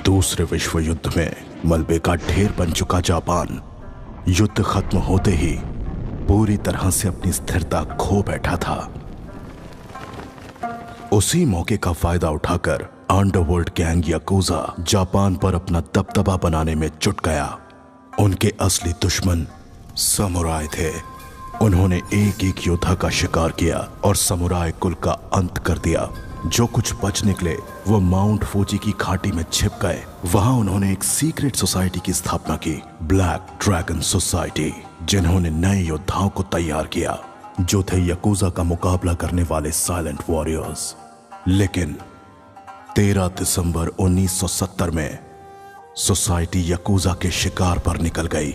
दूसरे विश्व युद्ध में मलबे का ढेर बन चुका जापान युद्ध खत्म होते ही पूरी तरह से अपनी स्थिरता खो बैठा था। उसी मौके का फायदा उठाकर अंडरवर्ल्ड गैंग याकुजा जापान पर अपना दबदबा बनाने में जुट गया। उनके असली दुश्मन समुराय थे। उन्होंने एक एक योद्धा का शिकार किया और समुराय कुल का अंत कर दिया। जो कुछ बच निकले वो माउंट फूजी की घाटी में छिप गए। वहां उन्होंने एक सीक्रेट सोसाइटी की स्थापना की, ब्लैक ड्रैगन सोसाइटी, जिन्होंने नए योद्धाओं को तैयार किया जो थे याकुजा का मुकाबला करने वाले साइलेंट वॉरियर्स। लेकिन 13 दिसंबर 1970 में सोसाइटी याकुजा के शिकार पर निकल गई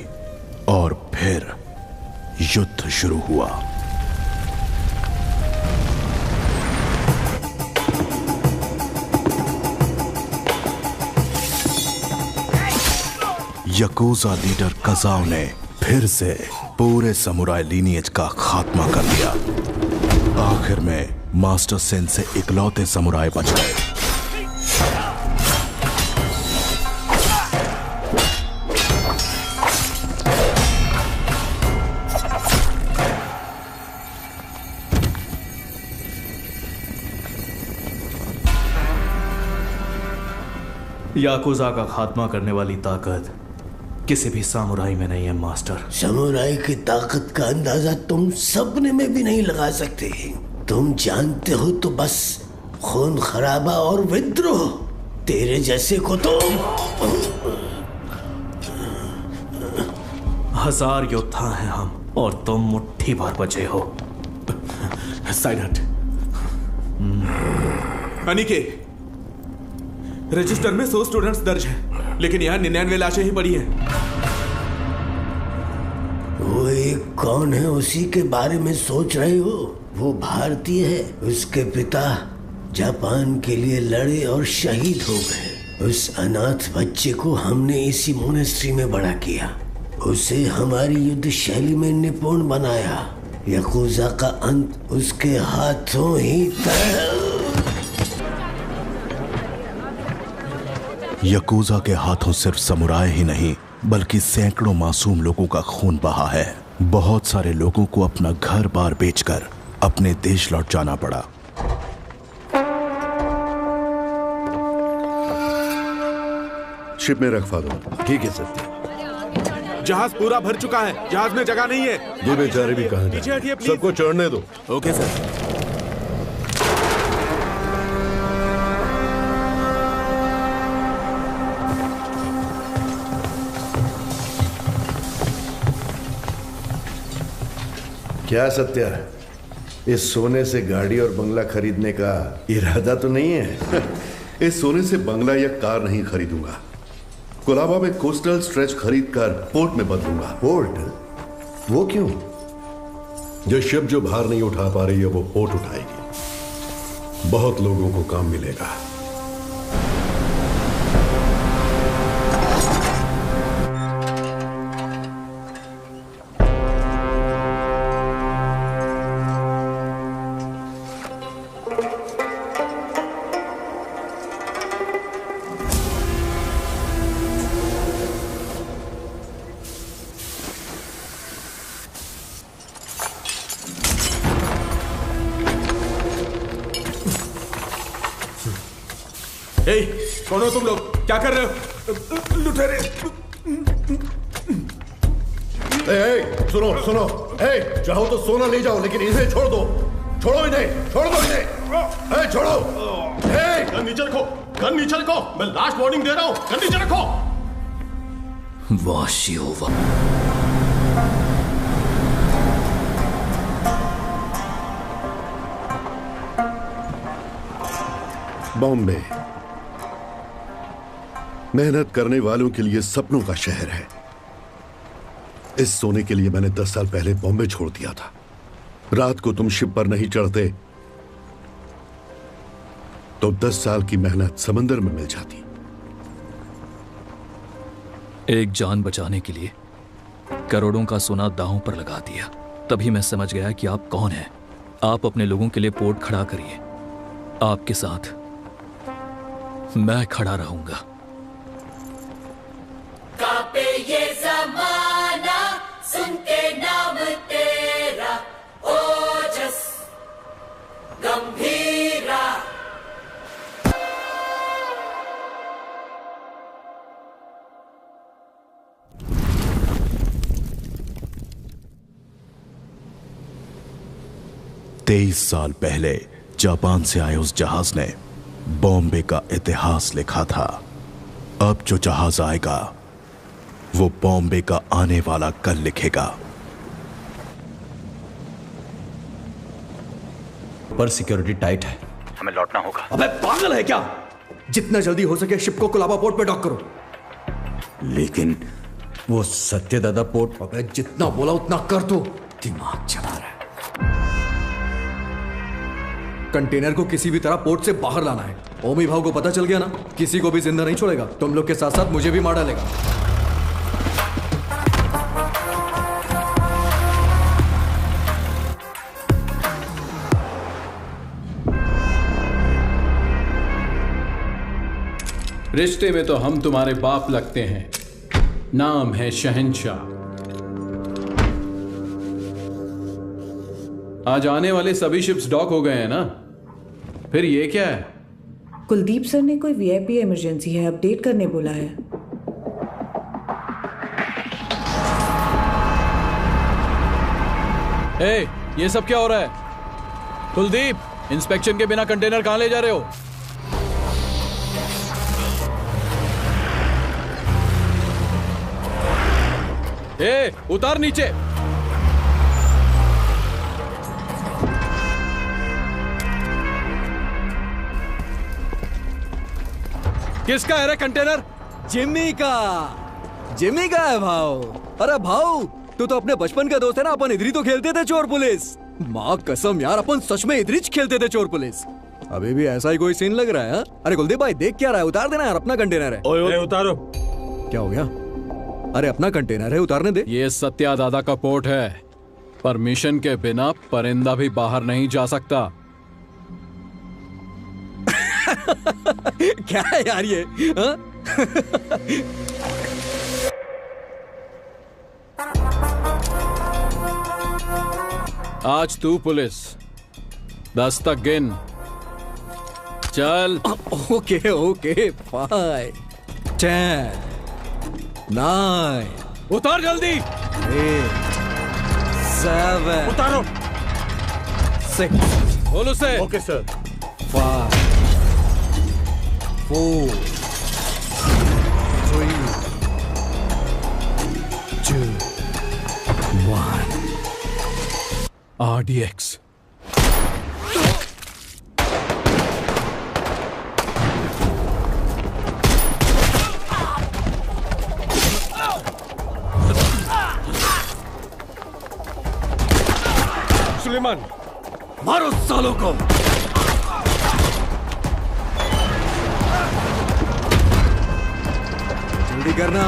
और फिर युद्ध शुरू हुआ। याकुजा लीडर कजाओ ने फिर से पूरे समुराय लीनिएज का खात्मा कर दिया। आखिर में मास्टर सेन से इकलौते समुराय बच गए। याकुजा का खात्मा करने वाली ताकत किसी भी सामुराई में नहीं है मास्टर। समुराई की ताकत का अंदाजा तुम सपने में भी नहीं लगा सकते। तुम जानते हो तो बस खून खराबा और विद्रोह। तेरे जैसे को तो 1000 योद्धा हैं हम और तुम मुट्ठी भर बचे हो। साइड हट। अनिके, रजिस्टर में 100 स्टूडेंट्स दर्ज हैं, लेकिन यहाँ 99 लाशें ही पड़ी हैं। वो एक कौन है उसी के बारे में सोच रहे हो? वो भारतीय है। उसके पिता जापान के लिए लड़े और शहीद हो गए। उस अनाथ बच्चे को हमने इसी मोनेस्ट्री में बड़ा किया। उसे हमारी युद्ध शैली में निपुण बनाया। याकुजा का अंत उसके हाथों ही तय। याकुजा के हाथों सिर्फ समुराय ही नहीं बल्कि सैकड़ों मासूम लोगों का खून बहा है। बहुत सारे लोगों को अपना घर बार बेचकर अपने देश लौट जाना पड़ा। शिप में रखवा दो। ठीक है सर। जहाज पूरा भर चुका है, जहाज में जगह नहीं है। ये बेचारे भी कहाँ जाएं? सबको चढ़ने दो। Okay sir. क्या सत्या, इस सोने से गाड़ी और बंगला खरीदने का इरादा तो नहीं है? इस सोने से बंगला या कार नहीं खरीदूंगा। कोलाबा में कोस्टल स्ट्रेच खरीदकर पोर्ट में बदलूंगा। पोर्ट? वो क्यों? जो शिप जो भार नहीं उठा पा रही है वो पोर्ट उठाएगी। बहुत लोगों को काम मिलेगा। कौन हो तुम लोग? क्या कर रहे हो? लुटेरे! सुनो सुनो, चाहो तो सोना ले जाओ लेकिन इन्हें छोड़ दो। छोड़ो इन्हें, छोड़ दो इन्हें। छोड़ो। गन नीचे रखो, गन नीचे रखो। मैं लास्ट वार्निंग दे रहा हूं, गन नीचे रखो। वाशियोवा। बॉम्बे मेहनत करने वालों के लिए सपनों का शहर है। इस सोने के लिए मैंने 10 साल पहले बॉम्बे छोड़ दिया था। रात को तुम शिप पर नहीं चढ़ते तो 10 साल की मेहनत समंदर में मिल जाती। एक जान बचाने के लिए करोड़ों का सोना दांव पर लगा दिया। तभी मैं समझ गया कि आप कौन हैं। आप अपने लोगों के लिए पोर्ट खड़ा करिए। आपके साथ मैं खड़ा रहूंगा। कापे ये ज़माना सुन के नाम तेरा, ओजस गंभीरा। तेईस साल पहले जापान से आए उस जहाज ने बॉम्बे का इतिहास लिखा था। अब जो जहाज आएगा वो बॉम्बे का आने वाला कल लिखेगा। पर सिक्योरिटी टाइट है, हमें लौटना होगा। अबे पागल है क्या? जितना जल्दी हो सके शिप को कोलाबा पोर्ट पे डॉक करो। लेकिन वो सत्यदादा पोर्ट। अबे जितना बोला उतना कर दो। दिमाग चला रहा है। कंटेनर को किसी भी तरह पोर्ट से बाहर लाना है। ओमी भाव को पता चल गया ना, किसी को भी जिंदा नहीं छोड़ेगा। तुम लोग के साथ साथ मुझे भी मार डालेगा। रिश्ते में तो हम तुम्हारे बाप लगते हैं, नाम है शहंशाह। आज आने वाले सभी शिप्स डॉक हो गए हैं ना, फिर ये क्या है? कुलदीप सर ने कोई वीआईपी इमरजेंसी है अपडेट करने बोला है। ए, ये सब क्या हो रहा है? कुलदीप, इंस्पेक्शन के बिना कंटेनर कहां ले जा रहे हो? ए, उतार नीचे। किसका है रे कंटेनर? जिम्मी का। जिम्मी का है भाव। अरे भाव, तू तो अपने बचपन का दोस्त है ना। अपन इधर ही तो खेलते थे चोर पुलिस। माँ कसम यार, अपन सच में इधर ही खेलते थे चोर पुलिस। अभी भी ऐसा ही कोई सीन लग रहा है। अरे कुलदीप भाई देख क्या रहा है? उतार देना यार, अपना कंटेनर है। ओए उतारो। क्या हो गया? अरे अपना कंटेनर है, उतारने दे। ये सत्या दादा का पोर्ट है। परमिशन के बिना परिंदा भी बाहर नहीं जा सकता। क्या है यार ये? आज तू पुलिस 10 तक गिन। चल। ओके ओके 5 10 9 उतार जल्दी। 8 7 उतारो। 6 बोल उसे। Okay sir. 5 4 3 2 1 RDX। सुलेमान, मारो सालों को। जल्दी करना।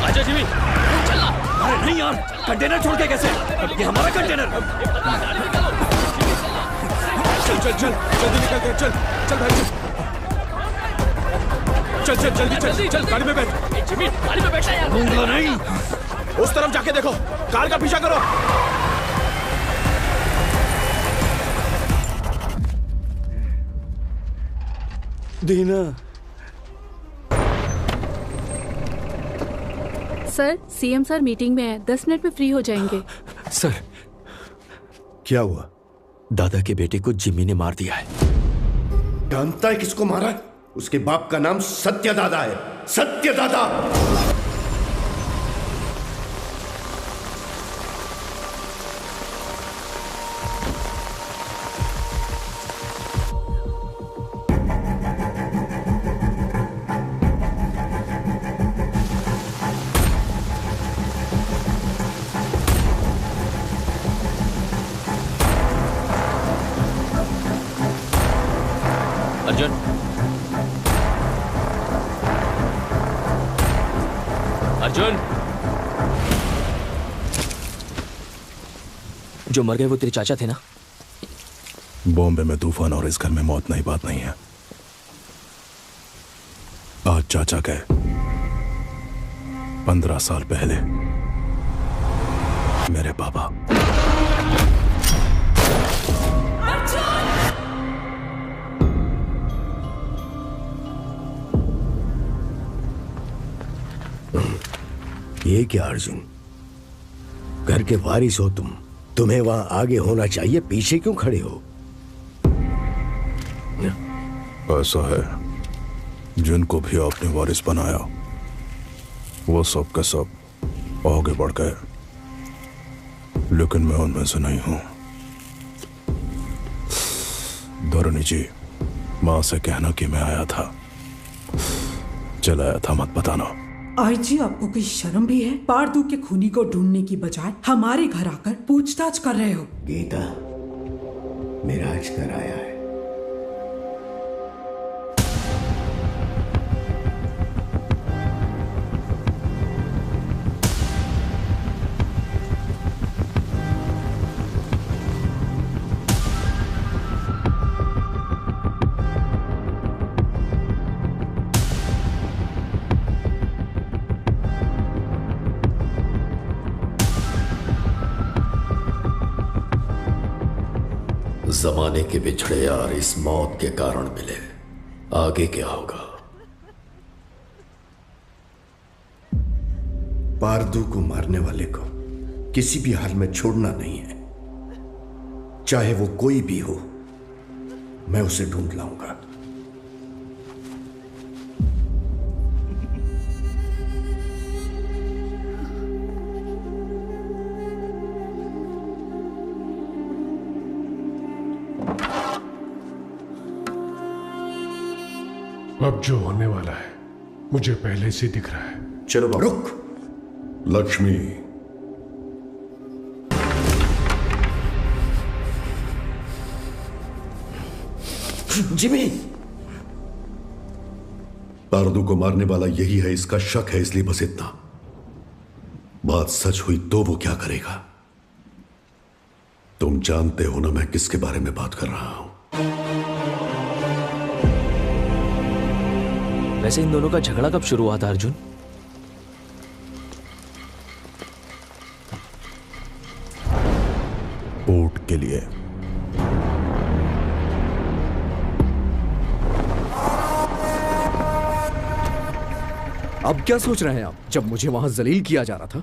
आजा जिमी, चलना। अरे नहीं यार, कंटेनर छोड़ के कैसे? ये हमारा कंटेनर। चल चल चल, जल्दी निकल कर। चल चल भाई, चल चल जल्दी चल। चल गाड़ी में बैठ। जिमी, गाड़ी में बैठा यार। दूंगा नहीं। उस तरफ जाके देखो, कार का पीछा करो। दीना। सर, सीएम सर मीटिंग में है, 10 मिनट में फ्री हो जाएंगे। सर, क्या हुआ? दादा के बेटे को जिम्मी ने मार दिया है। जानता है किसको मारा है? उसके बाप का नाम सत्यदादा है। सत्यदादा। अर्जुन, अर्जुन, जो मर गए वो तेरे चाचा थे ना? बॉम्बे में तूफान और इस घर में मौत नई बात नहीं है। आज चाचा गए 15 साल पहले मेरे पापा। ये क्या अर्जुन, घर के वारिस हो तुम, तुम्हें वहां आगे होना चाहिए, पीछे क्यों खड़े हो? ऐसा है, जिनको भी आपने वारिस बनाया वो सब के सब आगे बढ़ गए, लेकिन मैं उनमें से नहीं हूं। धरणी जी, मां से कहना कि मैं आया था, चलाया था मत बताना। आई जी, आपको कोई शर्म भी है? पारदू के खूनी को ढूंढने की बजाय हमारे घर आकर पूछताछ कर रहे हो। गीता, मेरा आज घर आया है। जमाने के बिछड़े यार इस मौत के कारण मिले, आगे क्या होगा? पारदू को मारने वाले को किसी भी हाल में छोड़ना नहीं है, चाहे वो कोई भी हो। मैं उसे ढूंढ लाऊंगा। अब जो होने वाला है मुझे पहले से दिख रहा है। चलो बाबा। रुक लक्ष्मी, जिमी, पारदू को मारने वाला यही है, इसका शक है, इसलिए बस इतना। बात सच हुई तो वो क्या करेगा? तुम जानते हो ना मैं किसके बारे में बात कर रहा हूं। वैसे इन दोनों का झगड़ा कब शुरू हुआ था अर्जुन? पोर्ट के लिए। अब क्या सोच रहे हैं आप? जब मुझे वहां जलील किया जा रहा था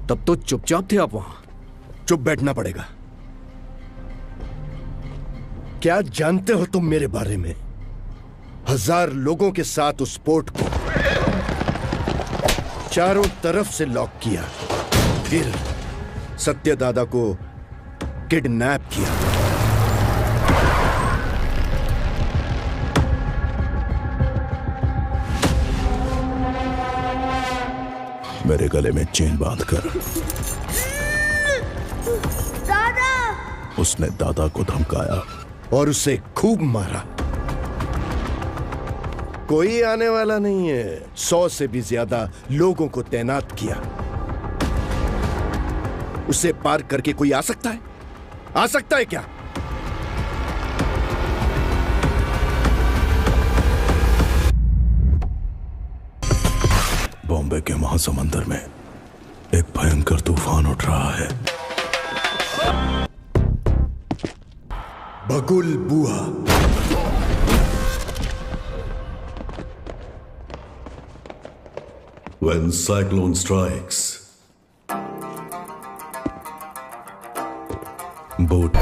तब तो चुपचाप थे आप वहां। चुप बैठना पड़ेगा। क्या जानते हो तुम मेरे बारे में? 1000 लोगों के साथ उस पोर्ट को चारों तरफ से लॉक किया, फिर सत्यदादा को किडनैप किया। मेरे गले में चेन बांधकर दादा! उसने दादा को धमकाया और उसे खूब मारा। कोई आने वाला नहीं है। 100 से भी ज्यादा लोगों को तैनात किया। उसे पार करके कोई आ सकता है? आ सकता है क्या? बॉम्बे के महासमुंदर में एक भयंकर तूफान उठ रहा है। बगुल बुआ। When cyclone strikes, बोट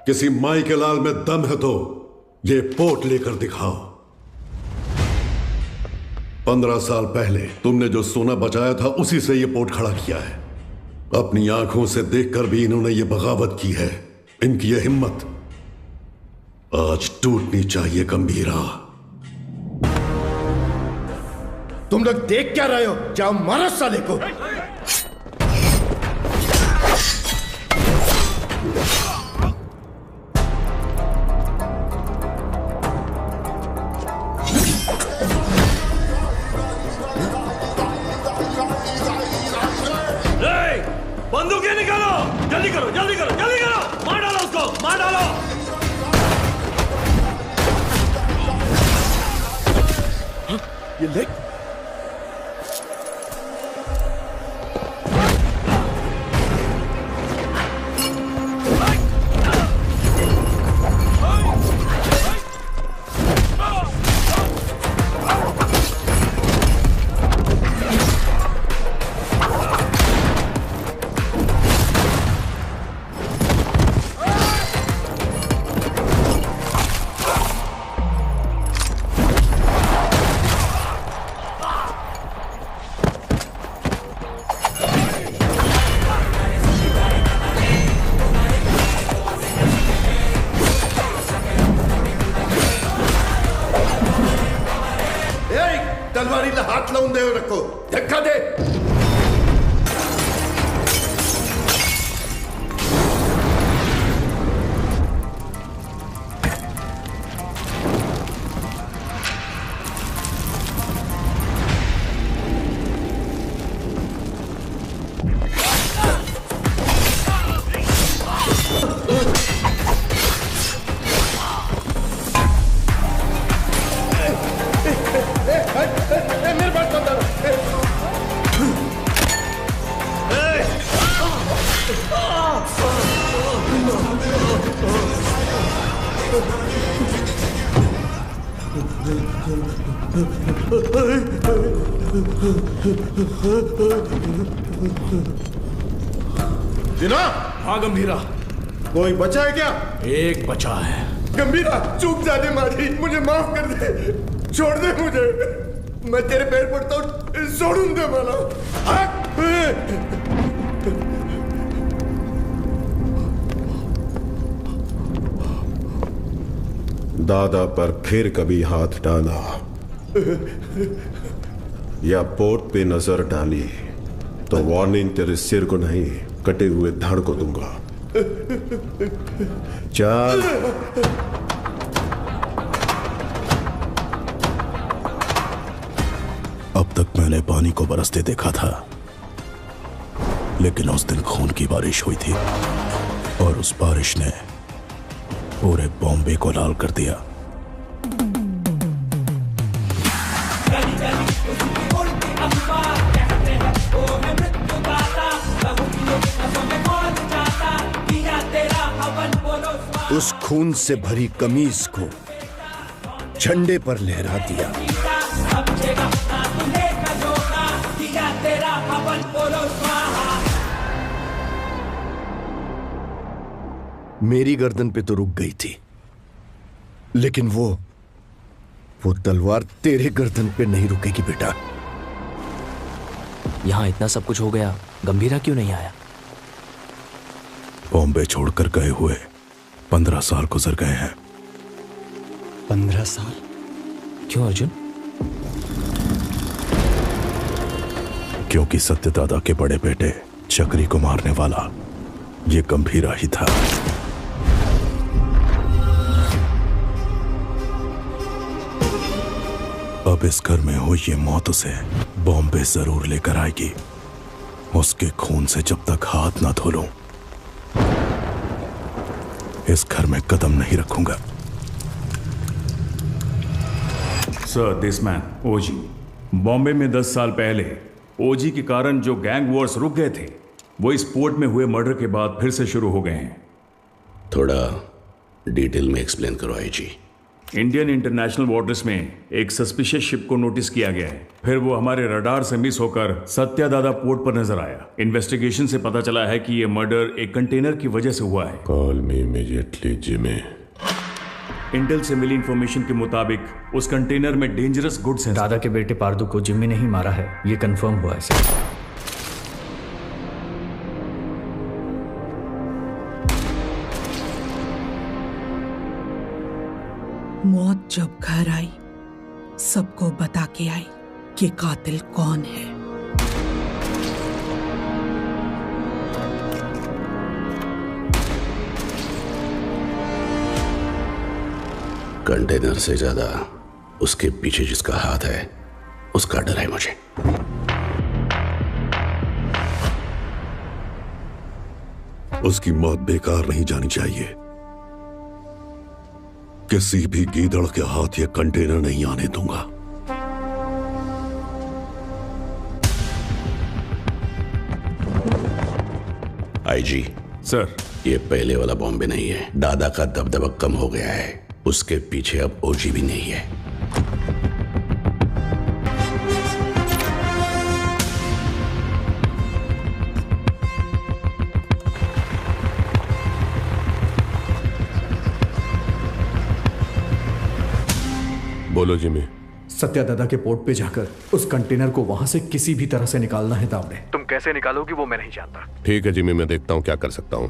किसी माई के लाल में दम है तो ये पोर्ट लेकर दिखाओ। 15 साल पहले तुमने जो सोना बचाया था उसी से ये पोर्ट खड़ा किया है। अपनी आंखों से देखकर भी इन्होंने ये बगावत की है। इनकी ये हिम्मत आज टूटनी चाहिए गंभीरा। तुम लोग देख क्या रहे हो? जाओ मारो साले को। बंदूकें निकालो, जल्दी करो, जल्दी करो, जल्दी करो, मार डालो उसको, मार डालो। ये ले। तलवारी ला हाथ लाऊं दे रखो, धक्का दे। मेरे पास बंदा दिना। हाँ गंभीरा, कोई बचा है क्या? एक बचा है। गंभीरा चूक जाने मारी, मुझे माफ कर दे, छोड़ दे मुझे, मैं तेरे पैर पड़ता हूँ, छोड़ूं दे मला। दादा पर फिर कभी हाथ डाला या पोर्ट पे नजर डाली तो वार्निंग तेरे सिर को नहीं, कटे हुए धड़ को दूंगा। चल। अब तक मैंने पानी को बरसते देखा था, लेकिन उस दिन खून की बारिश हुई थी और उस बारिश ने पूरे बॉम्बे को लाल कर दिया। उस खून से भरी कमीज को झंडे पर लहरा दिया। मेरी गर्दन पे तो रुक गई थी, लेकिन वो तलवार तेरे गर्दन पे नहीं रुकेगी बेटा। यहाँ इतना सब कुछ हो गया, गंभीरा क्यों नहीं आया? बॉम्बे छोड़कर गए हुए 15 साल गुजर गए हैं। 15 साल? क्यों अर्जुन? क्योंकि सत्यदादा के बड़े बेटे चक्री को मारने वाला ये गंभीरा ही था। अब इस घर में हुई ये मौत उसे बॉम्बे जरूर लेकर आएगी। उसके खून से जब तक हाथ ना धो लूं, इस घर में कदम नहीं रखूंगा। सर, दिस मैन ओजी बॉम्बे में 10 साल पहले ओजी के कारण जो गैंग वॉर्स रुक गए थे, वो इस पोर्ट में हुए मर्डर के बाद फिर से शुरू हो गए हैं। थोड़ा डिटेल में एक्सप्लेन करो आईजी। इंडियन इंटरनेशनल वाटर्स में एक सस्पिशियस शिप को नोटिस किया गया है। फिर वो हमारे रडार से मिस होकर सत्यादादा पोर्ट पर नजर आया। इन्वेस्टिगेशन से पता चला है कि ये मर्डर एक कंटेनर की वजह से हुआ है। Call me immediately Jimmy. Intel से मिली इंफॉर्मेशन के मुताबिक उस कंटेनर में डेंजरस गुड्स हैं। दादा के बेटे पारदू को जिम्मी ने ही मारा है, ये कंफर्म हुआ है सर। मौत जब घर आई, सबको बता के आई कि कातिल कौन है। कंटेनर से ज्यादा उसके पीछे जिसका हाथ है उसका डर है मुझे। उसकी मौत बेकार नहीं जानी चाहिए। किसी भी गीदड़ के हाथ ये कंटेनर नहीं आने दूंगा। आईजी सर, ये पहले वाला बॉम्बे नहीं है। दादा का दबदबा कम हो गया है। उसके पीछे अब ओजी भी नहीं है। बोलो जिमी। सत्या दादा के पोर्ट पे जाकर उस कंटेनर को वहां से किसी भी तरह से निकालना है दामड़े। तुम कैसे निकालोगी वो मैं नहीं जानता। ठीक है जिमी, मैं देखता हूं क्या कर सकता हूं।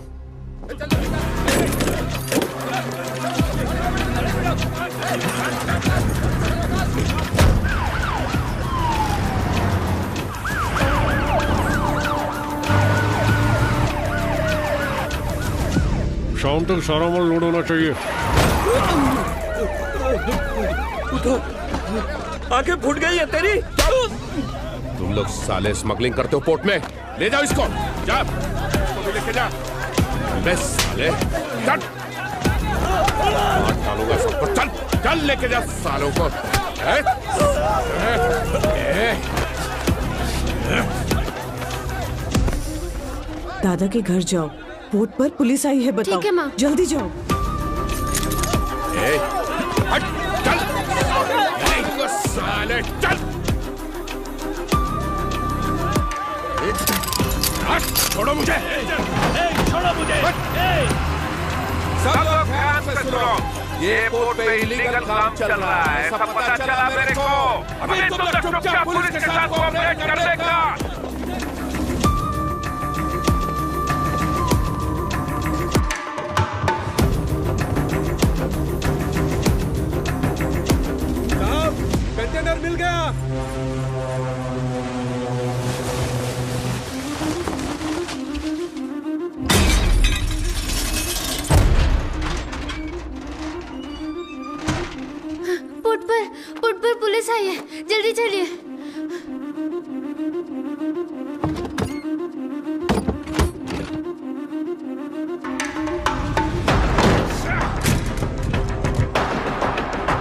शाम तक सारा माल लोड होना चाहिए। आंखें फूट गई है तेरी। तुम लोग साले स्मगलिंग करते हो पोर्ट में। ले जाओ इसको, जा इसको भी लेके जा। बे साले चल, मार डालूंगा सबको। चल चल लेके जा सालों को। दादा के घर जाओ, पोर्ट पर पुलिस आई है, बताओ। ठीक है माँ। जल्दी जाओ। हट, चल साले, चल हट, छोड़ो मुझे। छोड़ो मुझे। सब लोग ध्यान से सुनो। ये पोर्ट पे इलीगल काम चल रहा है, सब पता चला मेरे को। अभी तुम लोग चुपचाप पुलिस के साथ कोऑपरेट कर लेगा। कंटेनर मिल गया। पोर्ट पर पुलिस आई है, जल्दी चलिए।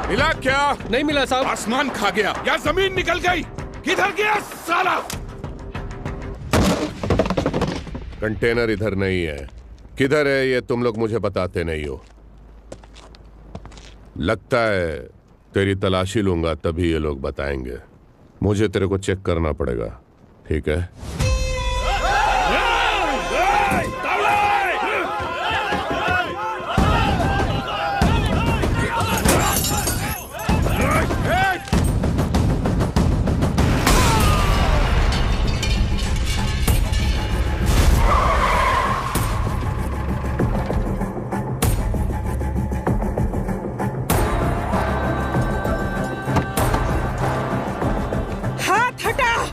मिला क्या? नहीं मिला साहब। आसमान खा गया या जमीन निकल गई? किधर गया साला? कंटेनर इधर नहीं है। किधर है ये तुम लोग मुझे बताते नहीं हो। लगता है तेरी तलाशी लूंगा तभी ये लोग बताएंगे। मुझे तेरे को चेक करना पड़ेगा, ठीक है?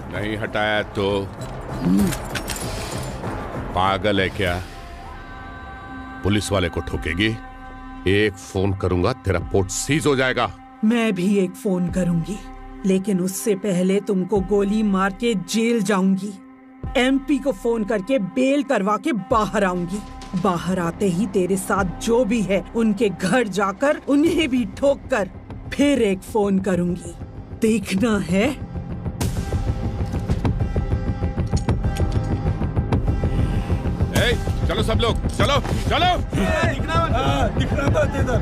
नहीं हटाया तो पागल है क्या? पुलिस वाले को ठोकेगी? एक फोन करूंगा तेरा पोर्ट सीज हो जाएगा। मैं भी एक फोन करूंगी, लेकिन उससे पहले तुमको गोली मार के जेल जाऊंगी। एमपी को फोन करके बेल करवा के बाहर आऊंगी। बाहर आते ही तेरे साथ जो भी है उनके घर जाकर उन्हें भी ठोक कर फिर एक फोन करूंगी। देखना है? चलो सब लोग, चलो चलो। दिख रहा था इधर।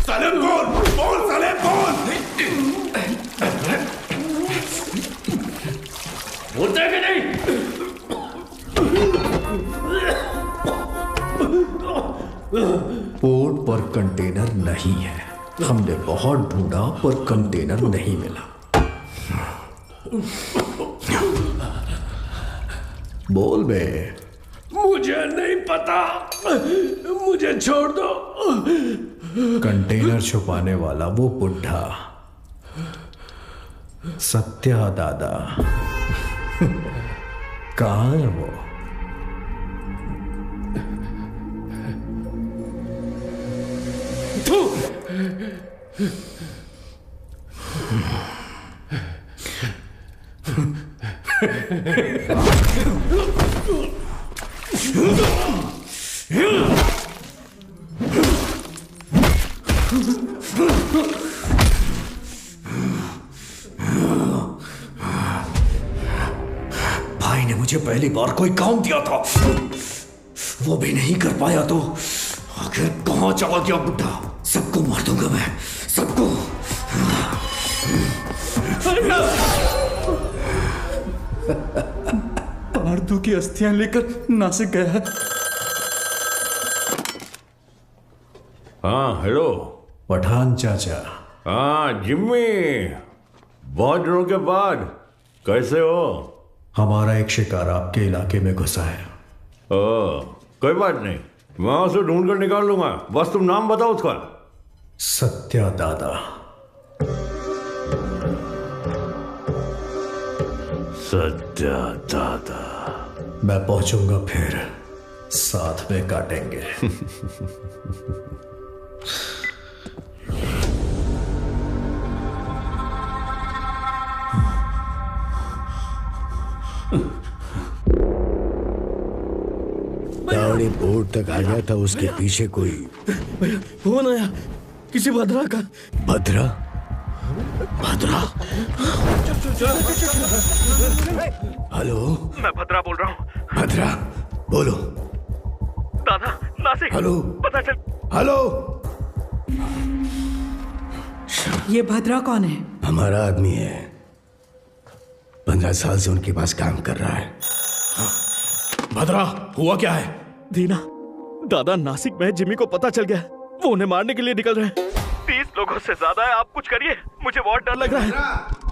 साले बोल साले बोल। बोलते हैं कि नहीं? पोर्ट पर कंटेनर नहीं है। हमने बहुत ढूंढा पर कंटेनर नहीं मिला। बोल बे। मुझे मुझे नहीं पता, मुझे छोड़ दो। कंटेनर छुपाने वाला वो बुढ़ा सत्या दादा कहाँ है वो? भाई ने मुझे पहली बार कोई काम दिया था, वो भी नहीं कर पाया तो आखिर कहां चला गया बुढ़ा? सबको मार दूंगा मैं, सबको। पार्दू की अस्थियां लेकर नासिक गया है। हाँ हेलो पठान चाचा। हाँ जिम्मी, बहुत दिनों के बाद कैसे हो? हमारा एक शिकार आपके इलाके में घुसा है। कोई बात नहीं, मैं उसे ढूंढ कर निकाल लूंगा, बस तुम नाम बताओ उसका। सत्या दादा। सत्या दादा। मैं पहुंचूंगा फिर साथ में काटेंगे। गाड़ी बोर्ड तक आ गया था, उसके पीछे कोई फोन आया किसी भद्रा का। भद्रा? भद्रा? हेलो, मैं भद्रा बोल रहा हूँ। भद्रा बोलो। दादा नासिक। हेलो, पता चल। हेलो। ये भद्रा कौन है? हमारा आदमी है, 15 साल से उनके पास काम कर रहा है। भद्रा, हुआ क्या है? दीना, दादा नासिक में जिमी को पता चल गया, वो उन्हें मारने के लिए निकल रहे हैं। 30 लोगों से ज्यादा है, आप कुछ करिए, मुझे बहुत डर लग रहा है।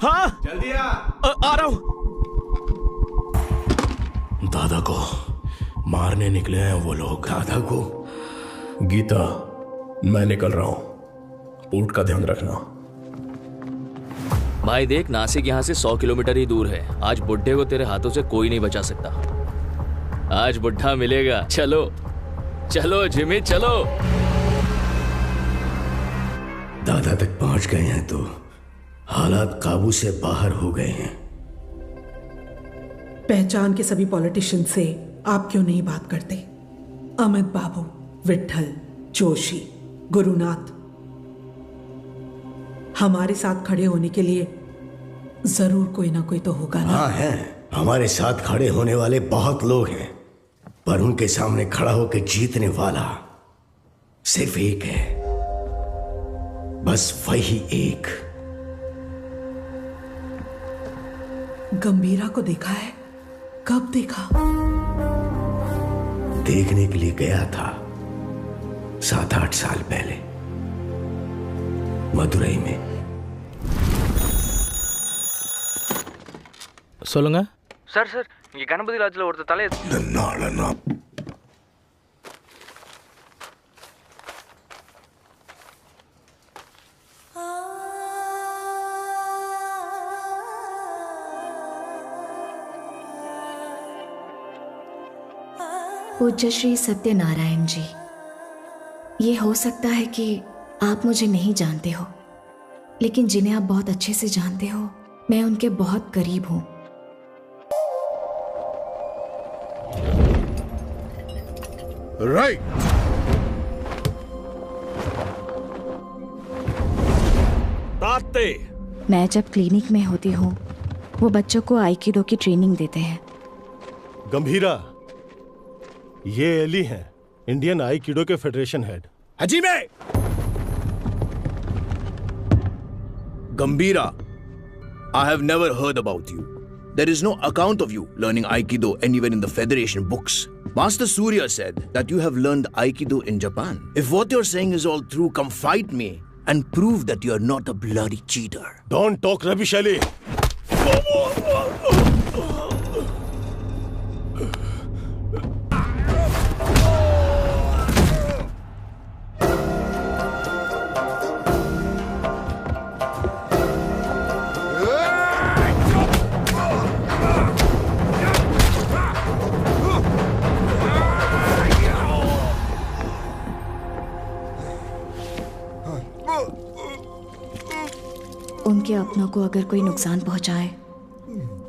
हाँ जल्दी आ रहा हूँ। दादा को मारने निकले हैं वो लोग। दादा को? गीता, मैं निकल रहा हूँ, पोर्ट का ध्यान रखना। भाई देख, नासिक यहाँ से 100 किलोमीटर ही दूर है। आज बुड्ढे को तेरे हाथों से कोई नहीं बचा सकता। आज बुड्ढा मिलेगा। चलो चलो जिमी चलो। दादा तक पहुंच गए हैं तो हालात काबू से बाहर हो गए हैं। पहचान के सभी पॉलिटिशियन से आप क्यों नहीं बात करते? अमित बाबू, विट्ठल, जोशी, गुरुनाथ, हमारे साथ खड़े होने के लिए जरूर कोई ना कोई तो होगा ना? हाँ है, हमारे साथ खड़े होने वाले बहुत लोग हैं, पर उनके सामने खड़ा होकर जीतने वाला सिर्फ एक है, बस वही एक। गंभीरा को देखा है? कब देखा? देखने के लिए गया था 7-8 साल पहले मदुरई में। சொல்லுங்க சார் சார், இங்க கணபதி லாட்ஜ்ல ஒருத்தர் தலையை पूज्य श्री सत्यनारायण जी, ये हो सकता है कि आप मुझे नहीं जानते हो, लेकिन जिन्हें आप बहुत अच्छे से जानते हो, मैं उनके बहुत करीब हूं। राइट। ताते। मैं जब क्लिनिक में होती हूँ, वो बच्चों को आइकिडो की ट्रेनिंग देते हैं। गंभीरा, ये एली हैं, इंडियन आइकिडो के फेडरेशन हेड। हजीमे! Gambhira, I have never heard about you. There is no account of you learning Aikido anywhere in the Federation books. Master Surya said that you have learned Aikido in Japan. If what you're saying is all true, come fight me and prove that you're not a bloody cheater. Don't talk rubbish, Ali. के अपनों को अगर कोई नुकसान पहुंचाए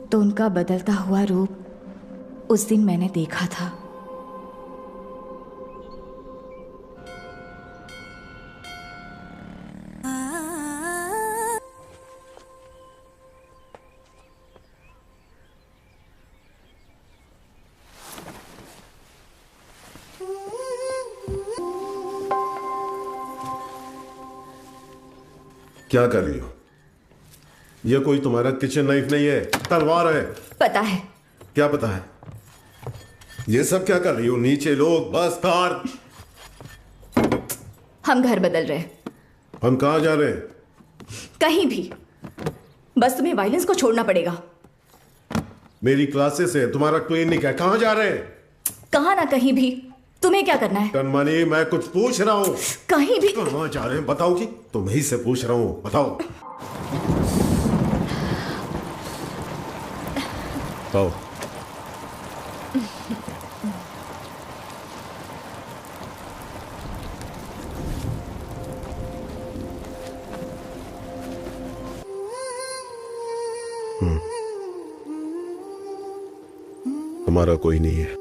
तो उनका बदलता हुआ रूप उस दिन मैंने देखा था। क्या कर रही हो? यह कोई तुम्हारा किचन नाइफ नहीं है, तलवार है। पता है। क्या पता है? ये सब क्या कर रही हो? नीचे लोग, बस, कार। हम घर बदल रहे हैं। हम कहाँ जा रहे हैं? कहीं भी, बस तुम्हें वायलेंस को छोड़ना पड़ेगा। मेरी क्लासेस है, तुम्हारा क्लिनिक है, कहाँ जा रहे हैं? कहाँ ना कहीं भी। तुम्हें क्या करना है? कनमनी, मैं कुछ पूछ रहा हूँ। कहीं भी। कहाँ जा रहे हैं बताओगी? तुम्हीं से पूछ रहा हूँ, बताओ। आओ। हमारा कोई नहीं है,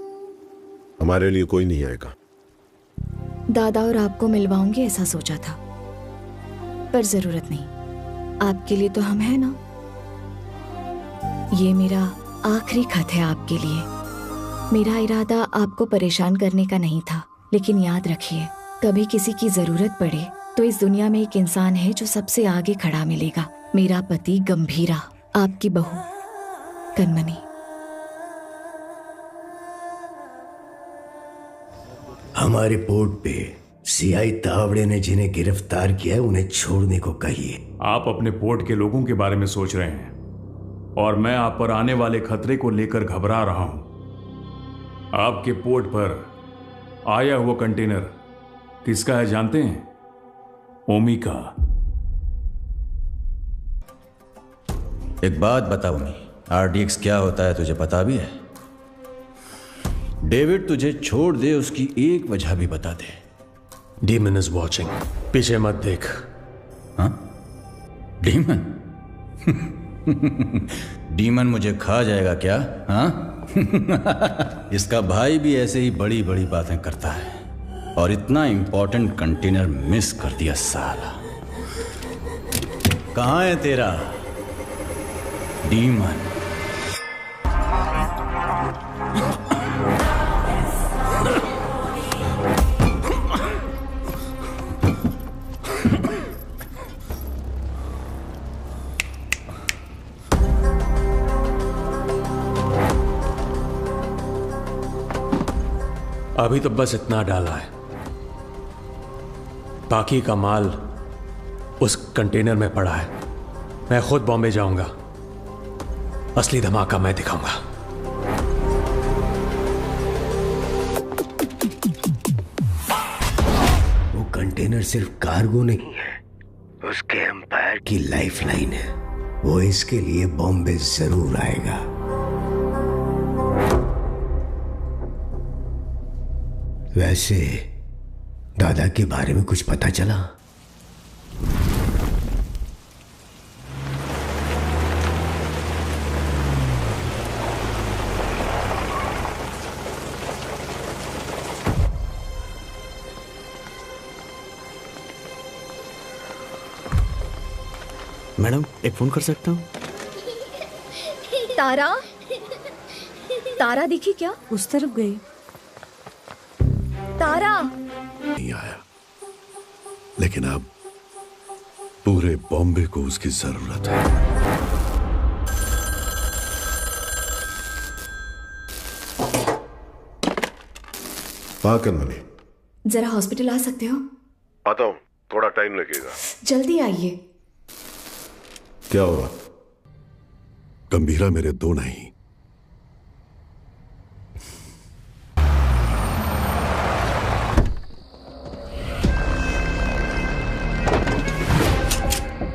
हमारे लिए कोई नहीं आएगा। दादा और आपको मिलवाऊंगी ऐसा सोचा था, पर जरूरत नहीं। आपके लिए तो हम हैं ना। ये मेरा आखिरी खत है आपके लिए। मेरा इरादा आपको परेशान करने का नहीं था, लेकिन याद रखिए, कभी किसी की जरूरत पड़े तो इस दुनिया में एक इंसान है जो सबसे आगे खड़ा मिलेगा। मेरा पति गंभीरा, आपकी बहू कनमनी। हमारे पोर्ट पे सीआई तावड़े ने जिन्हें गिरफ्तार किया है उन्हें छोड़ने को कहिए। आप अपने पोर्ट के लोगों के बारे में सोच रहे हैं और मैं आप पर आने वाले खतरे को लेकर घबरा रहा हूं। आपके पोर्ट पर आया हुआ कंटेनर किसका है जानते हैं? ओमी का। एक बात बताओ मी, आरडीएक्स क्या होता है तुझे पता भी है? डेविड तुझे छोड़ दे उसकी एक वजह भी बता दे। डीमन इज वॉचिंग, पीछे मत देख। हाँ? डीमन? डीमन मुझे खा जाएगा क्या? हाँ? इसका भाई भी ऐसे ही बड़ी बड़ी बातें करता है और इतना इंपॉर्टेंट कंटेनर मिस कर दिया साला। कहाँ है तेरा डीमन? अभी तो बस इतना डाला है, बाकी का माल उस कंटेनर में पड़ा है। मैं खुद बॉम्बे जाऊंगा, असली धमाका मैं दिखाऊंगा। वो कंटेनर सिर्फ कार्गो नहीं है, उसके एम्पायर की लाइफलाइन है। वो इसके लिए बॉम्बे जरूर आएगा। वैसे दादा के बारे में कुछ पता चला? मैडम एक फोन कर सकता हूँ? तारा, तारा दिखी क्या? उस तरफ गई। तारा नहीं आया, लेकिन अब पूरे बॉम्बे को उसकी जरूरत है। हाँ कनमनी, जरा हॉस्पिटल आ सकते हो? आता हूँ, थोड़ा टाइम लगेगा। जल्दी आइए। क्या हुआ? गंभीरा मेरे दो नहीं।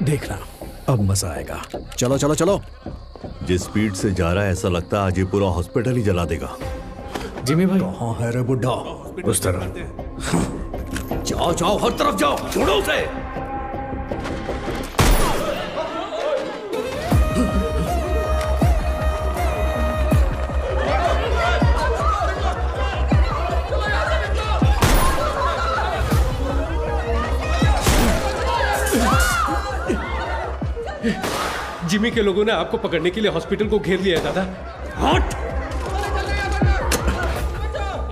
देखना अब मजा आएगा। चलो चलो चलो। जिस स्पीड से जा रहा है ऐसा लगता है आज ये पूरा हॉस्पिटल ही जला देगा। जिमी भाई कहाँ है रे बुड्ढा? उस तरह जाओ जाओ, हर तरफ जाओ, छोड़ो उसे। जिमी के लोगों ने आपको पकड़ने के लिए हॉस्पिटल को घेर लिया है दादा। हट!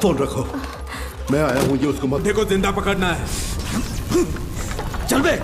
फोन रखो, मैं आया हूं, ये उसको मत देखो, जिंदा पकड़ना है। चल बे।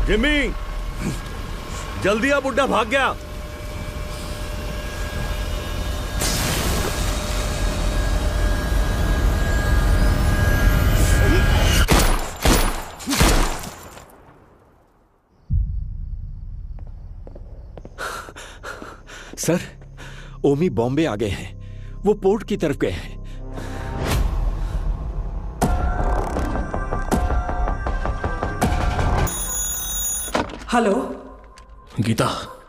जिमी, जल्दी आ, बुड्ढा भाग गया। सर, ओमी बॉम्बे आ गए हैं। वो पोर्ट की तरफ गए हैं। हेलो गीता,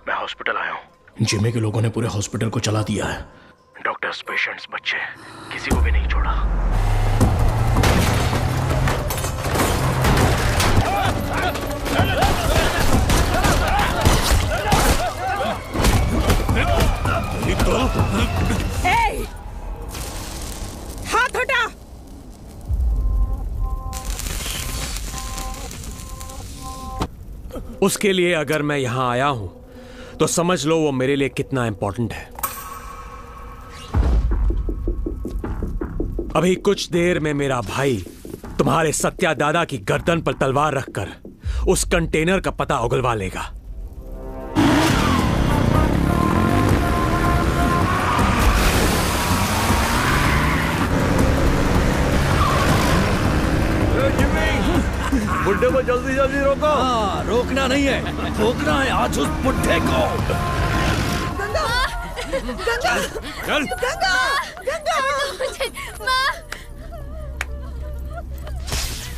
मैं हॉस्पिटल आया हूँ। जिमी के लोगों ने पूरे हॉस्पिटल को चला दिया है। डॉक्टर्स, पेशेंट्स, बच्चे, किसी को भी नहीं छोड़ा। हाथ हटा। उसके लिए अगर मैं यहां आया हूं तो समझ लो वो मेरे लिए कितना इंपॉर्टेंट है। अभी कुछ देर में मेरा भाई तुम्हारे सत्या दादा की गर्दन पर तलवार रखकर उस कंटेनर का पता उगलवा लेगा। बुड्ढे को जल्दी जल्दी रोको। हाँ, रोकना नहीं है, ठोकना है आज उस बुड्ढे को। गंगा, गंगा, चल। गंगा, माँ।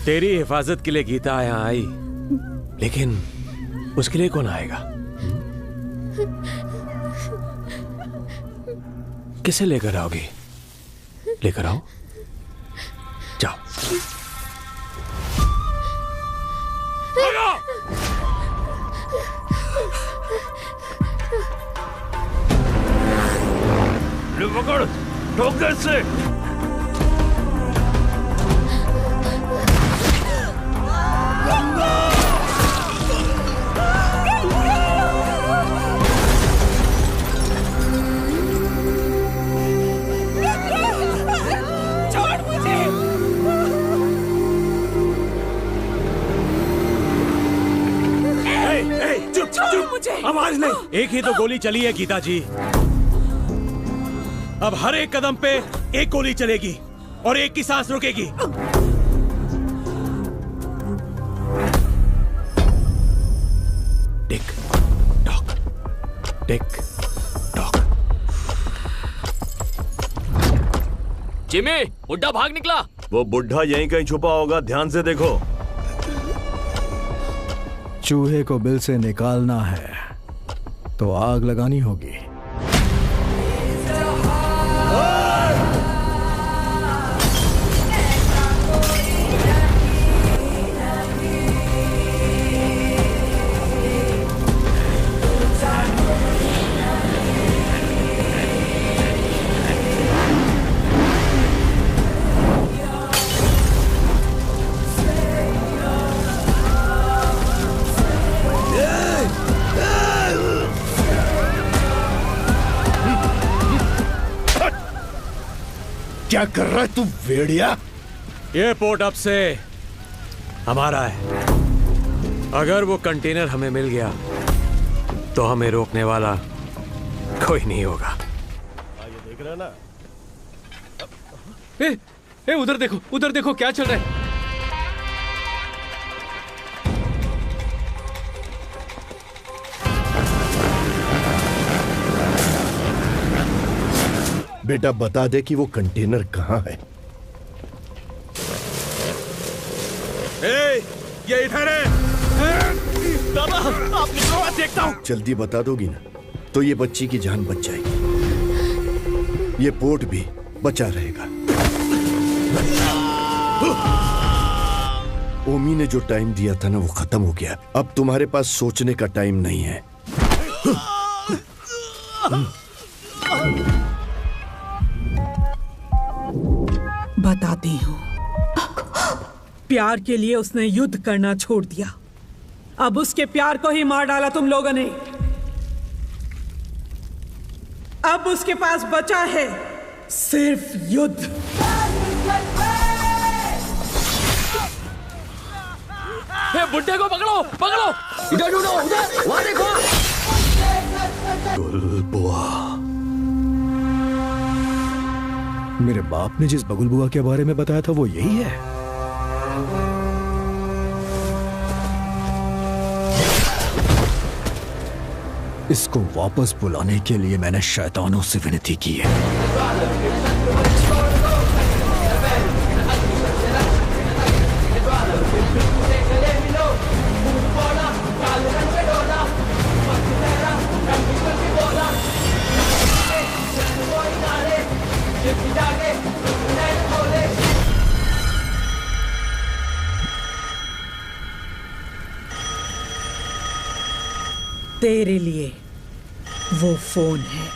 तेरी हिफाजत के लिए गीता यहाँ आई, लेकिन उसके लिए कौन आएगा? किसे लेकर आओगी? लेकर आओ, जाओ। पकड़, ठोक दे इससे। छोड़ मुझे। चुप चुप मुझे। आवाज नहीं। एक ही तो गोली चली है गीता जी, अब हर एक कदम पे एक गोली चलेगी और एक की सांस रुकेगी। Tick tock, tick tock. Jimmy, बुड्ढा भाग निकला। वो बुड्ढा यहीं कहीं छुपा होगा, ध्यान से देखो। चूहे को बिल से निकालना है तो आग लगानी होगी। क्या कर रहा है तू भेड़िया? ये पोर्ट अब से हमारा है। अगर वो कंटेनर हमें मिल गया तो हमें रोकने वाला कोई नहीं होगा। ये देख रहे ना? उधर देखो क्या चल रहा है। बेटा बता दे कि वो कंटेनर कहाँ है। ये इधर है। दादा आप निकलो, मैं देखता हूँ। जल्दी बता दोगी ना तो ये बच्ची की जान बच जाएगी, ये पोर्ट भी बचा रहेगा। ओमी ने जो टाइम दिया था ना वो खत्म हो गया। अब तुम्हारे पास सोचने का टाइम नहीं है। बताती हूँ, प्यार के लिए उसने युद्ध करना छोड़ दिया। अब उसके प्यार को ही मार डाला तुम लोगों ने। अब उसके पास बचा है सिर्फ युद्ध। बुड्ढे को पकड़ो पकड़ो, इधर ढूंढो, उधर वहां देखो। बुआ, मेरे बाप ने जिस बगुल बुआ के बारे में बताया था वो यही है। इसको वापस बुलाने के लिए मैंने शैतानों से विनती की है। तेरे लिए वो फोन है।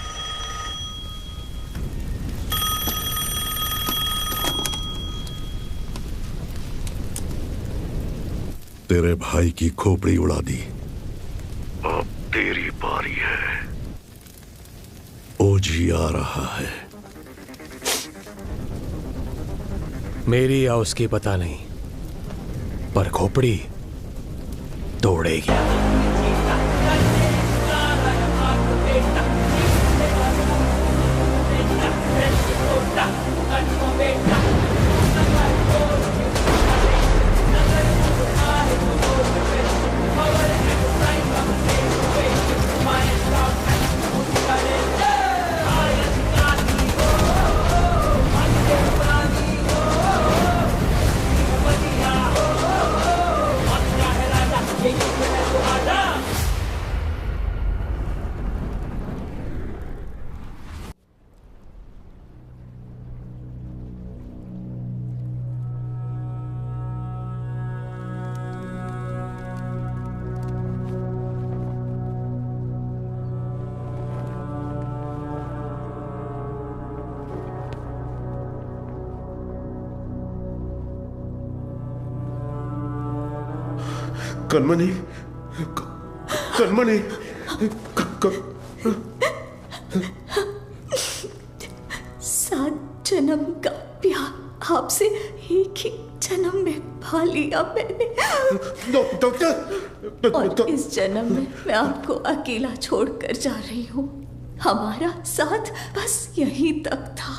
तेरे भाई की खोपड़ी उड़ा दी, अब तेरी बारी है। ओजी आ रहा है। मेरी या उसकी पता नहीं, पर खोपड़ी तोड़ेगी। कनमनी, कनमनी, सात जन्म का प्यार आपसे एक ही जन्म में पा लिया मैंने। डॉक्टर, और इस जन्म में मैं आपको अकेला छोड़कर जा रही हूँ। हमारा साथ बस यहीं तक था।